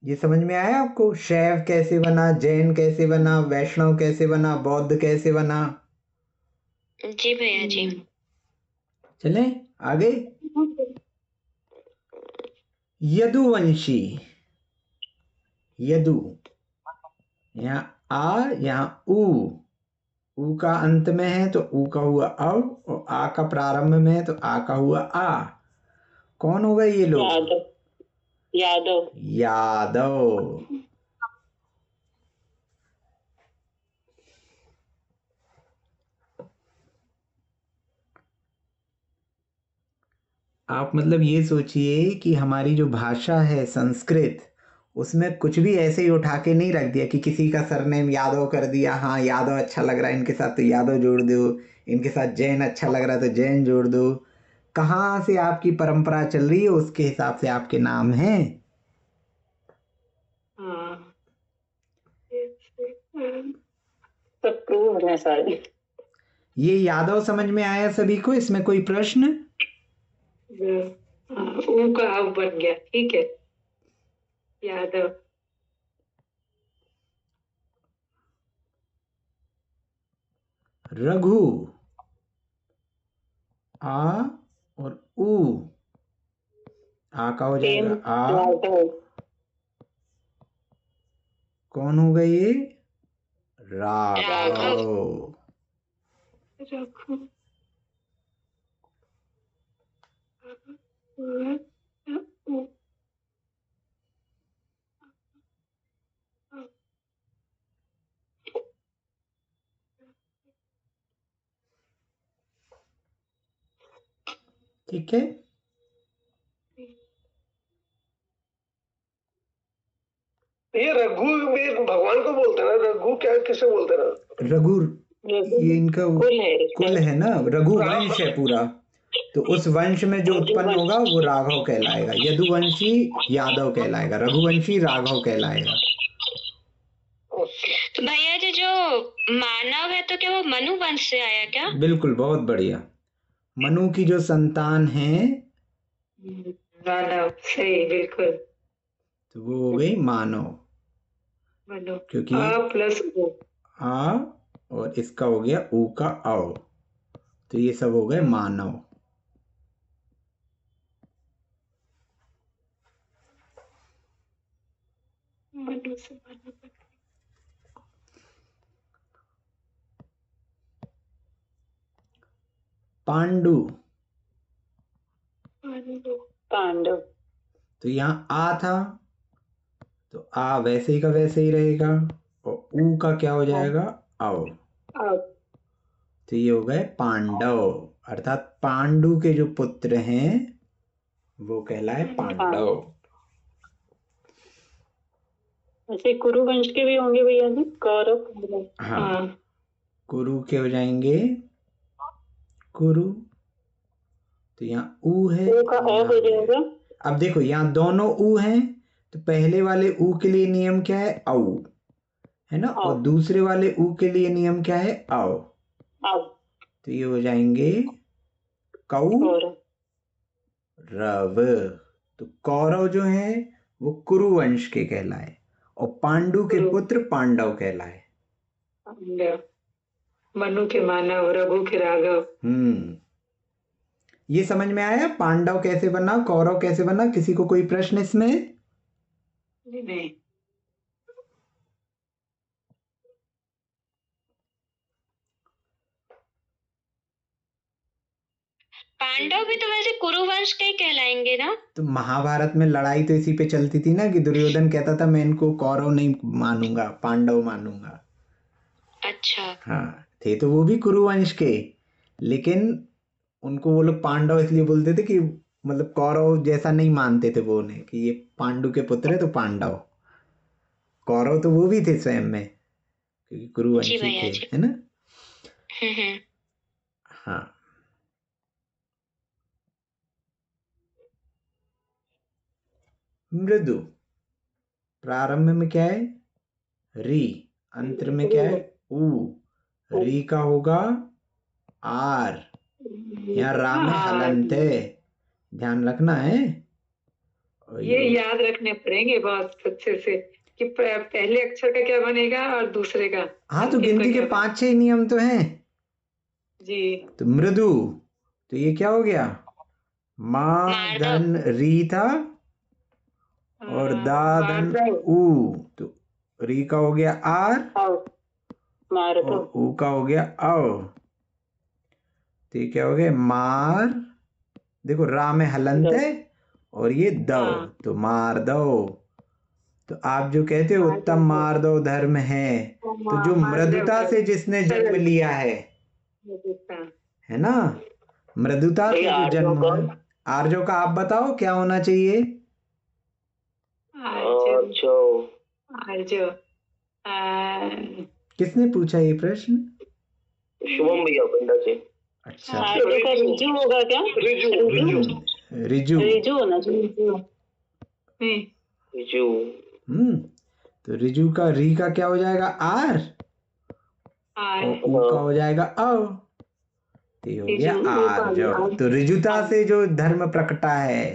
A: ये समझ में आया आपको? शैव कैसे बना, जैन कैसे बना, वैष्णव कैसे बना, बौद्ध कैसे बना?
F: जी भैया जी।
A: चले आगे। यदुवंशी, यदु, यहाँ आ, यहाँ ऊ का अंत में है तो ऊ का हुआ अव, और आ का प्रारंभ में है तो आ का हुआ आ। कौन हो गए ये लोग?
C: यादव।
A: यादव। आप मतलब ये सोचिए कि हमारी जो भाषा है संस्कृत, उसमें कुछ भी ऐसे ही उठा के नहीं रख दिया कि किसी का सरनेम यादव कर दिया, हाँ यादव अच्छा लग रहा है इनके साथ तो यादव जोड़ दो, इनके साथ जैन अच्छा लग रहा है तो जैन जोड़ दो। कहाँ से आपकी परंपरा चल रही है उसके हिसाब से आपके नाम हैं।
C: सब प्रूव है सारे।
A: ये यादव समझ में आया सभी को? इसमें कोई प्रश्न?
D: ऊ का अब बन गया। ठीक है, यादव।
A: रघु, आ और ऊ, आ का हो जाएगा आ। कौन हो गए ये? राघव। ठीक है,
E: ये रघु में भगवान को बोलते हैं ना? रघु क्या किसे बोलते हैं ना?
A: रघु ये इनका कुल है ना, रघुवंश है पूरा, तो उस वंश में जो उत्पन्न होगा वो राघव कहलाएगा। यदुवंशी यादव कहलाएगा, रघुवंशी राघव कहलाएगा।
F: तो भैया जी जो मानव है तो क्या वो मनु वंश से आया क्या?
A: बिल्कुल, बहुत बढ़िया। मनु की जो संतान है
D: मानव, सही, बिल्कुल।
A: तो वो हो गई मानव,
D: मनु,
A: क्योंकि
D: अ प्लस ओ।
A: आ और इसका हो गया ऊ का औ, तो ये सब हो गए मानव।
D: मनु से मानव।
A: पांडु,
C: पांडव।
A: तो यहाँ आ था तो आ वैसे ही का वैसे ही रहेगा, और ऊ का क्या हो जाएगा, औ।
D: अब
A: तो ये हो गए पांडव, अर्थात पांडु के जो पुत्र हैं वो कहलाए पांडव।
C: ऐसे कुरु वंश के भी होंगे भैया जी, कौरव, पांडव।
A: हाँ, कुरु के हो जाएंगे कुरु, तो यहाँ ऊ है,
C: ओ का अ हो
A: यहाँ
C: जाएगा।
A: अब देखो यहाँ दोनों ऊ हैं, तो पहले वाले ऊ के लिए नियम क्या है, औ, है ना, और दूसरे वाले ऊ के लिए नियम क्या है, औ।
C: अब
A: तो ये हो जाएंगे कौ
C: कौरव।
A: रव। तो कौरव जो है वो कुरु वंश के कहलाए, और पांडु के
D: कुरु।
A: पुत्र पांडव कहलाए।
D: पांडव, मनु के मानव, रघु के राघव।
A: ये समझ में आया पांडव कैसे बना, कौरव कैसे बना? किसी को कोई प्रश्न इसमें?
D: नहीं।
F: पांडव भी तो वैसे कुरुवंश के ही कहलाएंगे ना?
A: तो महाभारत में लड़ाई तो इसी पे चलती थी ना, कि दुर्योधन कहता था मैं इनको कौरव नहीं मानूंगा, पांडव मानूंगा।
F: अच्छा।
A: हाँ, थे तो वो भी कुरुवंश के, लेकिन उनको वो लोग पांडव इसलिए बोलते थे कि मतलब कौरव जैसा नहीं मानते थे वो उन्हें, कि ये पांडु के पुत्र है तो पांडव। कौरव तो वो भी थे स्वयं में, क्योंकि कुरुवंशी थे, है ना। हाँ, मृदु, प्रारंभ में क्या है, री, अंत में क्या है, ऊ, री का होगा आर, यहाँ रा में हलंत है, ध्यान रखना है।
D: ये याद रखने पड़ेंगे बहुत अच्छे से कि पहले अक्षर का क्या बनेगा और दूसरे का।
A: हाँ, तो गिनती के 5-6 नियम तो हैं
D: जी।
A: तो मृदु, तो ये क्या हो गया, मा धन री था और दा धन ऊ, तो री का हो गया आर और ऊ का हो गया औ, तो ये क्या हो गया मार। देखो रा में हलंत है और ये दो, तो मार दो। तो आप जो कहते हो उत्तम मार दो धर्म है, तो जो मृदुता से जिसने जन्म लिया है ना, मृदुता से जो जन्म है। आर्जो का आप बताओ क्या होना चाहिए?
D: आर्जो।
A: किसने पूछा ये प्रश्न?
B: शुभम भैया पिंडा से।
A: अच्छा,
C: रिजु होगा क्या?
A: रिजु
C: होना चाहिए।
B: रिजु।
A: तो रिजु का री का क्या हो जाएगा, आर, और ऊ का हो जाएगा औ, तो ये हो गया आर्जव। तो रिजुता से जो धर्म प्रकटा है,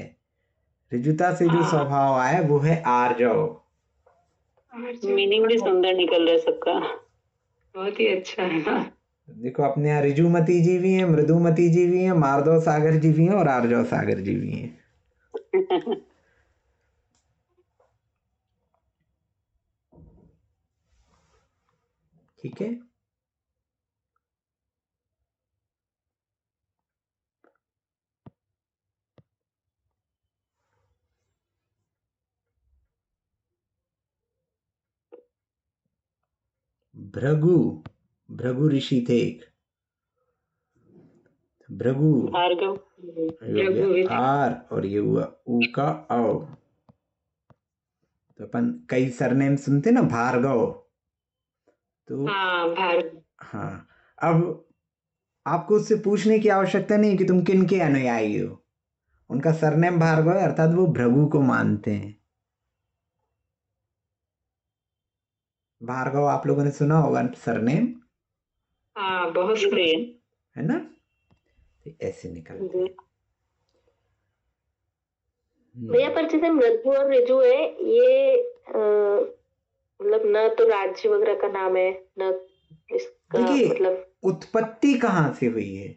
A: रिजुता से जो स्वभाव आया वो है आर्जव।
C: मीनिंग भी सुंदर निकल रहा है सबका,
D: बहुत ही अच्छा है।
A: देखो अपने यहाँ रिजुमती जी भी हैं, मृदुमती जी भी हैं, मार्दव सागर जी भी हैं और आर्जव सागर जी भी हैं। ठीक है, भृगु, भृगु ऋषि थे एक, भृगु
C: भार्गव,
A: आर और ये हुआ ऊ का औ। तो अपन कई सरनेम सुनते ना, भार्गव, तो हाँ, अब आपको उससे पूछने की आवश्यकता नहीं कि तुम किन के अनुयायी हो, उनका सरनेम भार्गव है, अर्थात वो भृगु को मानते हैं। भार्गव आप लोगों ने सुना होगा सरनेम,
D: हाँ बहुत सुने।
A: है ना? ऐसे निकलते हैं।
G: भैया पर जैसे मृदु और रिजु है, ये मतलब न तो राज्य वगैरह का नाम है, न इसका
A: देखिए
G: मतलब
A: उत्पत्ति कहाँ से हुई है?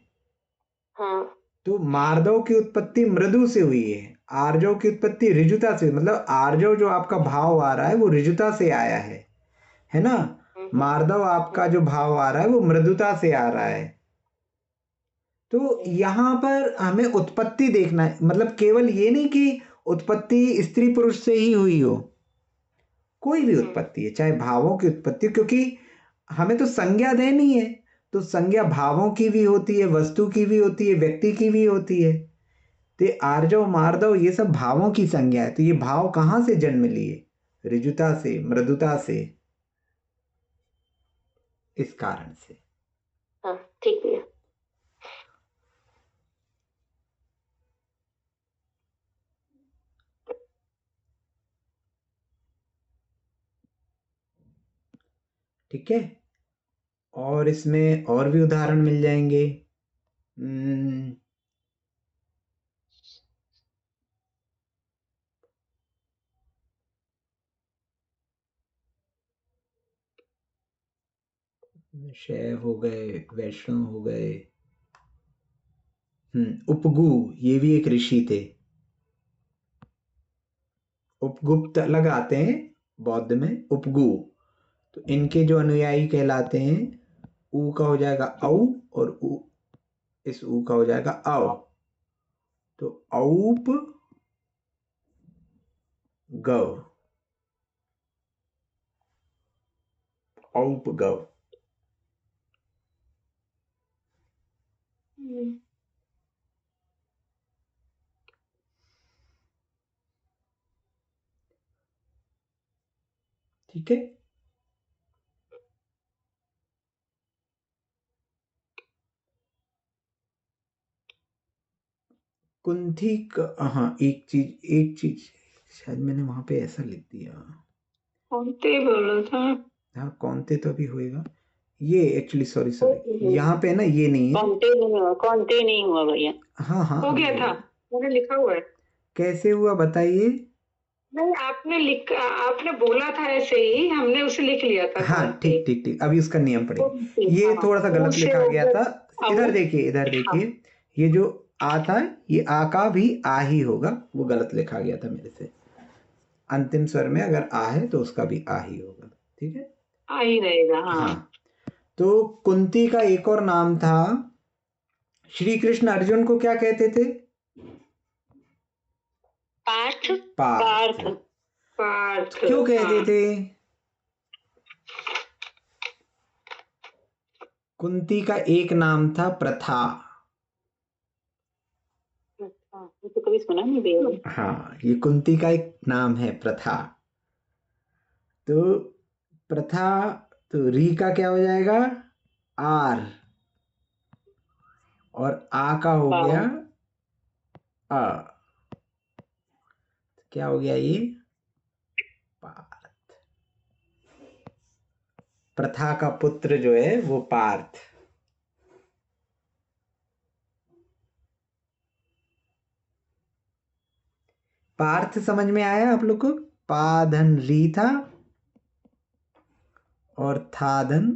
G: हाँ
A: तो मार्दव की उत्पत्ति मृदु से हुई है, आर्जव की उत्पत्ति ऋजुता से, मतलब आर्जव जो आपका भाव आ रहा है वो ऋजुता से आया है ना? मार्दव आपका जो भाव आ रहा है वो मृदुता से आ रहा है। तो यहाँ पर हमें उत्पत्ति देखना है, मतलब केवल ये नहीं कि उत्पत्ति स्त्री पुरुष से ही हुई हो, कोई भी उत्पत्ति है, चाहे भावों की उत्पत्ति, क्योंकि हमें तो संज्ञा देनी है, तो संज्ञा भावों की भी होती है, वस्तु की भी होती है, व्यक्ति की भी होती है। तो आर्जव मार्दव ये सब भावों की संज्ञा है। तो ये भाव कहाँ से जन्म लिए? ऋजुता से, मृदुता से, इस कारण से।
G: हाँ ठीक है।
A: ठीक है, और इसमें और भी उदाहरण मिल जाएंगे। शैव हो गए, वैष्णव हो गए, उपगु ये भी एक ऋषि थे। उपगुप्त अलग आते हैं बौद्ध में, उपगु तो इनके जो अनुयायी कहलाते हैं, ऊ का हो जाएगा औ और ऊ, इस ऊ का हो जाएगा औ। तो औप गव, औप गव। ठीक है, कुंथी हाँ एक चीज शायद मैंने वहां पे ऐसा लिख दिया।
D: कौनते बोल रहा था?
A: हाँ कौनते तो अभी होएगा, ये एक्चुअली सॉरी यहाँ पे ना ये नहीं है।
C: कौनते नहीं हुआ भैया।
A: हाँ हाँ
D: हो गया था, मैंने लिखा हुआ है।
A: कैसे हुआ बताइए?
D: नहीं आपने बोला था ऐसे ही, हमने उसे लिख लिया था।
A: हाँ ठीक, अभी उसका नियम पढ़िए। ये थोड़ा सा गलत लिखा गया था। इधर देखिए, ये जो आ था, ये आ का भी आ ही होगा, वो गलत लिखा गया था मेरे से। अंतिम स्वर में अगर आ है तो उसका भी आ ही होगा, ठीक है,
D: आ ही रहेगा।
A: हाँ। तो कुंती का एक और नाम था, श्री कृष्ण अर्जुन को क्या कहते थे?
F: पार्थ।
D: पार्थ
A: क्यों कहते थे? कुंती का एक नाम था प्रथा।
C: ये तो कभी सुना नहीं भैया।
A: हाँ, ये कुंती का एक नाम है प्रथा। तो प्रथा, तो री का क्या हो जाएगा? आर, और आ का हो गया अ, क्या हो गया ये? पार्थ। प्रथा का पुत्र जो है वो पार्थ। पार्थ समझ में आया आप लोग को? पा धन री था और था धन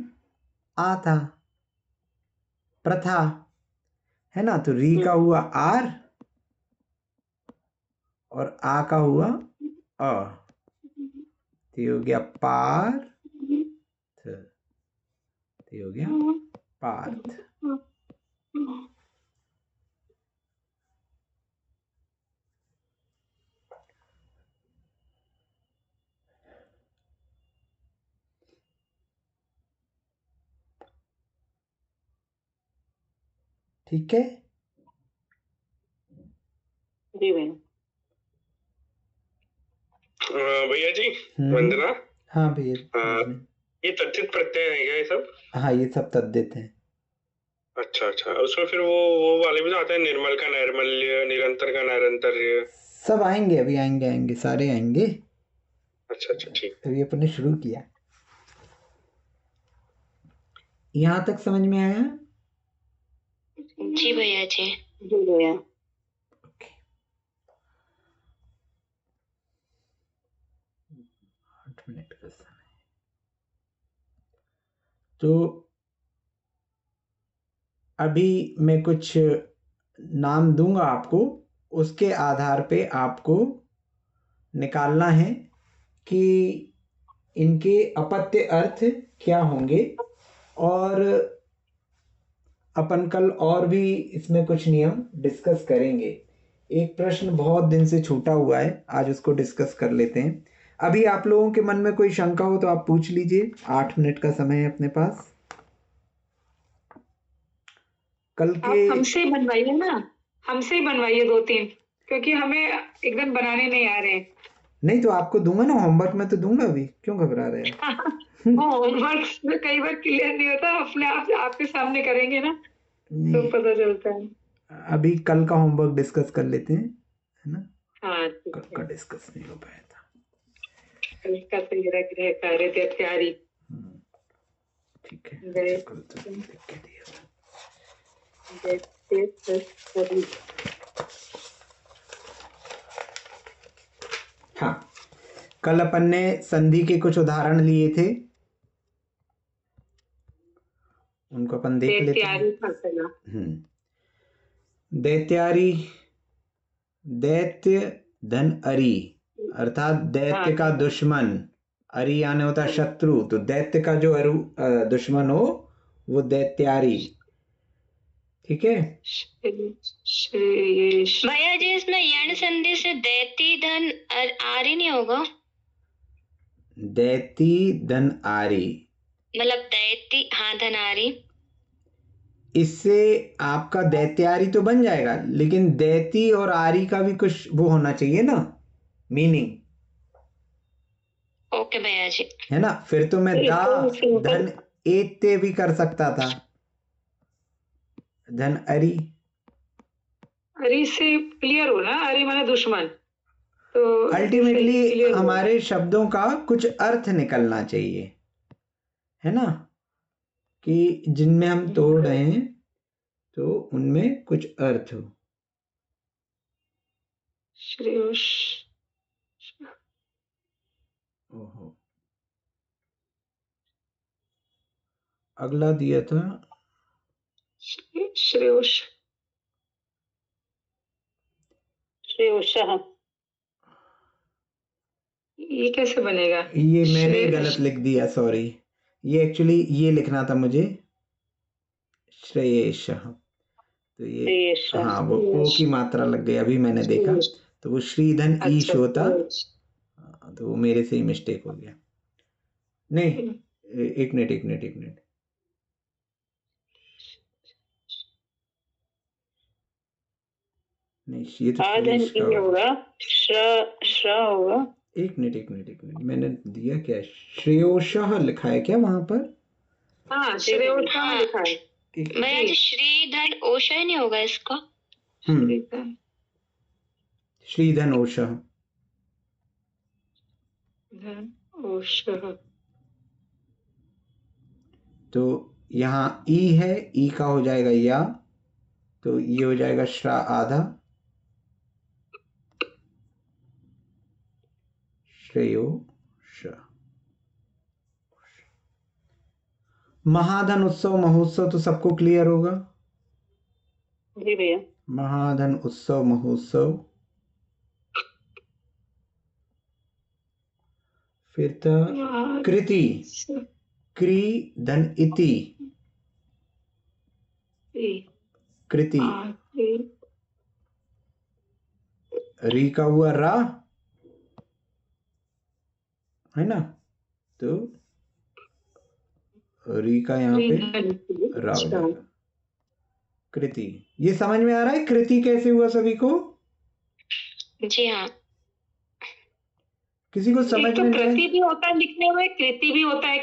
A: आ था, प्रथा, है ना? तो री का हुआ आर और आ का हुआ अ, तो ये हो गया पार्थ, तो ये हो गया पार्थ। ठीक है
C: जी भैया।
B: भैया जी वंदना।
A: हाँ भैया,
B: ये तद्धित प्रत्यय है क्या ये सब?
A: हाँ ये सब तद्धित हैं।
B: अच्छा, उसमें फिर वो वाले भी तो आते हैं, निर्मल का नैर्मल्य, निरंतर का नैरंतर्य।
A: सब आएंगे, अभी आएंगे, सारे आएंगे।
B: अच्छा ठीक।
A: अभी अपने शुरू किया। यहाँ तक समझ में आया?
F: जी भैया जी।
C: जी भैया।
A: ओके, 8 मिनट का समय। तो अभी मैं कुछ नाम दूंगा आपको, उसके आधार पे आपको निकालना है कि इनके अपत्य अर्थ क्या होंगे। और अपन कल और भी इसमें कुछ नियम डिस्कस करेंगे। एक प्रश्न बहुत दिन से छूटा हुआ है, आज उसको डिस्कस कर लेते हैं। अभी आप लोगों के मन में कोई शंका हो तो आप पूछ लीजिए, 8 मिनट का समय है अपने पास। कल
D: आप
A: के
D: हमसे ही बनवाइए ना, हमसे ही बनवाइए 2-3, क्योंकि हमें एकदम बनाने नहीं आ रहे हैं।
A: नहीं तो आपको दूंगा ना, होमवर्क में तो दूंगा, अभी क्यों घबरा रहे हैं?
D: वो होमवर्क में कई बार क्लियर नहीं होता, अपने आप आपके सामने करेंगे ना तो
A: नहीं,
D: पता चलता है।
A: अभी कल का होमवर्क डिस्कस कर लेते हैं, है ना?
D: हाँ ठीक
A: कल
D: है।
A: का डिस्कस नहीं हो पाया था।
D: कल का तो ये गृह कार्य तैयारी।
A: ठीक है,
D: गए
A: अच्छा, कल तो लिख के दिया था। हाँ, कल अपन ने संधि के कुछ उदाहरण लिए थे, उनको अपन देख लेते हैं। दैत्यारी, दैत्य धन अरी, अर्थात दैत्य का दुश्मन। अरी आने होता शत्रु, तो दैत्य का जो दुश्मन हो वो दैत्यारी। ठीक है,
F: भैया जी इसमें यण संधि से दैती धन आरी नहीं होगा?
A: दैती धन आरी,
F: मतलब दैती, हाँ, धन आरी।
A: इससे आपका दैत्यारी तो बन जाएगा, लेकिन दैती और आरी का भी कुछ वो होना चाहिए ना, मीनिंग।
F: ओके भैया जी।
A: है ना? फिर तो मैं दा धन एते भी कर सकता था, धन अरी।
D: अरे से क्लियर हो ना, अरे माने दुश्मन, तो
A: अल्टीमेटली हमारे शब्दों का कुछ अर्थ निकलना चाहिए, है ना, कि जिनमें हम तोड़ रहे हैं तो उनमें कुछ अर्थ हो।
D: श्रेयोश,
A: ओहो, अगला दिया था
D: श्रेयोश,
C: श्रेयोषः।
D: ये कैसे बनेगा?
A: ये मैंने गलत लिख दिया, सॉरी। ये एक्चुअली ये लिखना था मुझे, श्रेयश। तो ये
C: श्रेयश।
A: हाँ, वो ओ की मात्रा लग गई, अभी मैंने देखा, तो वो श्रीधन ईश होता, तो वो मेरे से ही मिस्टेक हो गया। नहीं, एक मिनट एक मिनट एक मिनट, नहीं ये तो
C: आधन
A: श्रेयश का
C: ई
A: होगा।
C: होगा, श्र होगा।
A: एक मिनट एक मिनट एक मिनट, मैंने दिया क्या, श्रेयोशः लिखा है क्या वहां पर?
D: हाँ, श्रेयोश लिखा है।
F: भैया जी श्रीधन ओशा नहीं होगा इसका?
A: श्रीधन ओशः, तो यहाँ ई है, ई का हो जाएगा या, तो ये हो जाएगा श्रा आधा, श्रेयो श। महाधन उत्सव महोत्सव तो सबको क्लियर होगा?
C: जी भैया।
A: महाधन उत्सव महोत्सव, फिर था कृति, क्री धन इति, कृति, री का हुआ रा, है ना, तो री का यहाँ पे रा हो जाएगा, कृति। ये समझ में आ रहा है कृति कैसे हुआ सभी को?
F: जी हाँ।
A: किसी को समझ
D: तो
A: में
D: कृति भी होता है लिखने में, कृति भी होता है,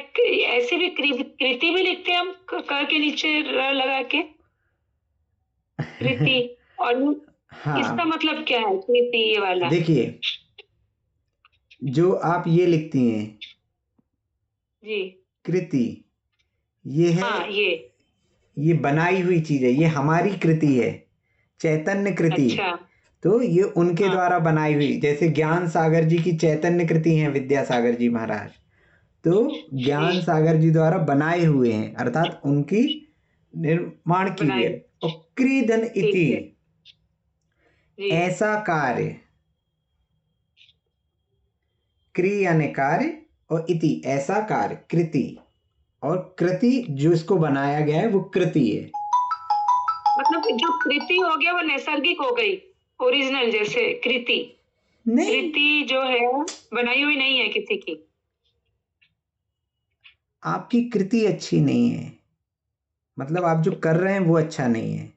D: ऐसे भी कृति भी लिखते हैं हम, क के नीचे र लगा के कृति। और
A: हाँ,
D: इसका मतलब क्या है कृति ये वाला?
A: देखिए, जो आप ये लिखती हैं
D: जी,
A: कृति, ये है,
D: हाँ
A: ये बनाई हुई चीज है, ये हमारी कृति है, चैतन्य कृति।
D: अच्छा
A: तो ये उनके
D: हाँ।
A: द्वारा बनाई हुई, जैसे ज्ञान सागर जी की चैतन्य कृति है विद्यासागर जी महाराज, तो ज्ञान सागर जी द्वारा बनाए हुए हैं, अर्थात उनकी निर्माण की हुई है।
D: बनाई।
A: और क्रीधन इति,
D: ठीक है जी।
A: ऐसा कार्य, क्री यानी कार्य और इति ऐसा कार्य, कृति, और कृति जो इसको बनाया गया है वो कृति है।
D: मतलब जो कृति हो गया वो नैसर्गिक हो गई, ओरिजिनल, जैसे कृति।
A: नहीं,
D: कृति जो है बनाई हुई नहीं है किसी की।
A: आपकी कृति अच्छी नहीं है, मतलब आप जो कर रहे हैं वो अच्छा नहीं है,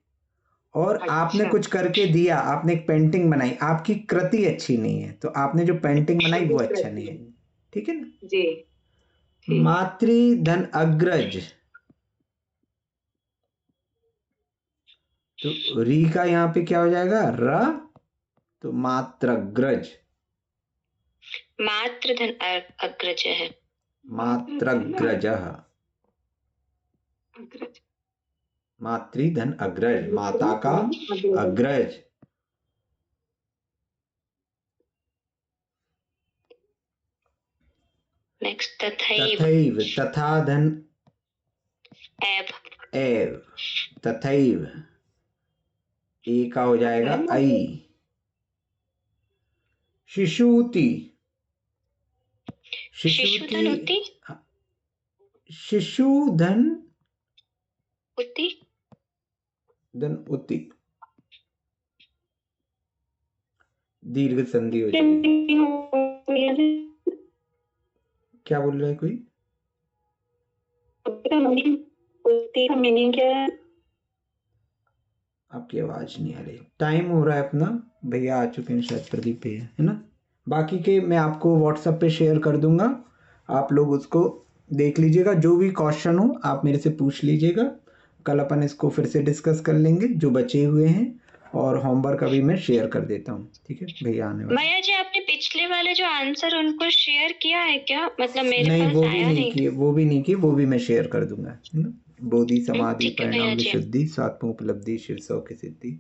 A: और आपने
D: अच्छा।
A: कुछ करके दिया, आपने एक पेंटिंग बनाई, आपकी कृति अच्छी नहीं है, तो आपने जो पेंटिंग बनाई वो अच्छा नहीं है। ठीक है ना?
D: जी ठीक।
A: मातृधन अग्रज, तो री का यहाँ पे क्या हो जाएगा, र, तो मात्रग्रज,
F: मातृधन अग्रज है।
A: मात्रग्रजः,
D: अग्रज।
A: मातृधन अग्रज, माता का अग्रज।
F: नेक्स्ट तथैव,
A: तथैव, तथा धन
F: एव,
A: एव, तथैव, ए का हो जाएगा ऐ। शिशुति,
F: शिशुधन उति,
A: शिशुधन
F: उति,
A: धन उति, दीर्घ संधि हो जाएगी। क्या बोल रहा है कोई?
C: उति का मीनिंग क्या है?
A: आपकी आवाज नहीं आ रही। टाइम हो रहा है अपना, भैया आ चुके हैं शायद, प्रदीप भैया, है ना? बाकी के मैं आपको व्हाट्सएप पे शेयर कर दूंगा, आप लोग उसको देख लीजिएगा। जो भी क्वेश्चन हो आप मेरे से पूछ लीजिएगा, कल अपन इसको फिर से डिस्कस कर लेंगे जो बचे हुए हैं, और होमवर्क अभी मैं शेयर कर देता हूँ। ठीक है, भैया आने वाले।
F: माया जी आपने पिछले वाले जो आंसर उनको शेयर किया है क्या? मतलब मेरे
A: नहीं,
F: पास
A: वो भी
F: आया
A: नहीं
F: नहीं।
A: किए, वो भी नहीं किए, वो भी मैं शेयर कर दूंगा, है ना? बोधि समाधि
F: ठीक है
A: परिणाम
F: भैया जी।
A: विशुद्धि, सात्वों उपलब्धि शिव सौ की सिद्धि,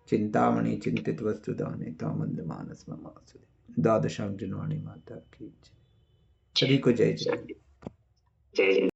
A: चिंतामणि चिंतित वस्तु दाने तामंद मानस ममासुदे, द्वादशांग जनवाणी माता की जय। सभी को जय जय।
D: जय जय।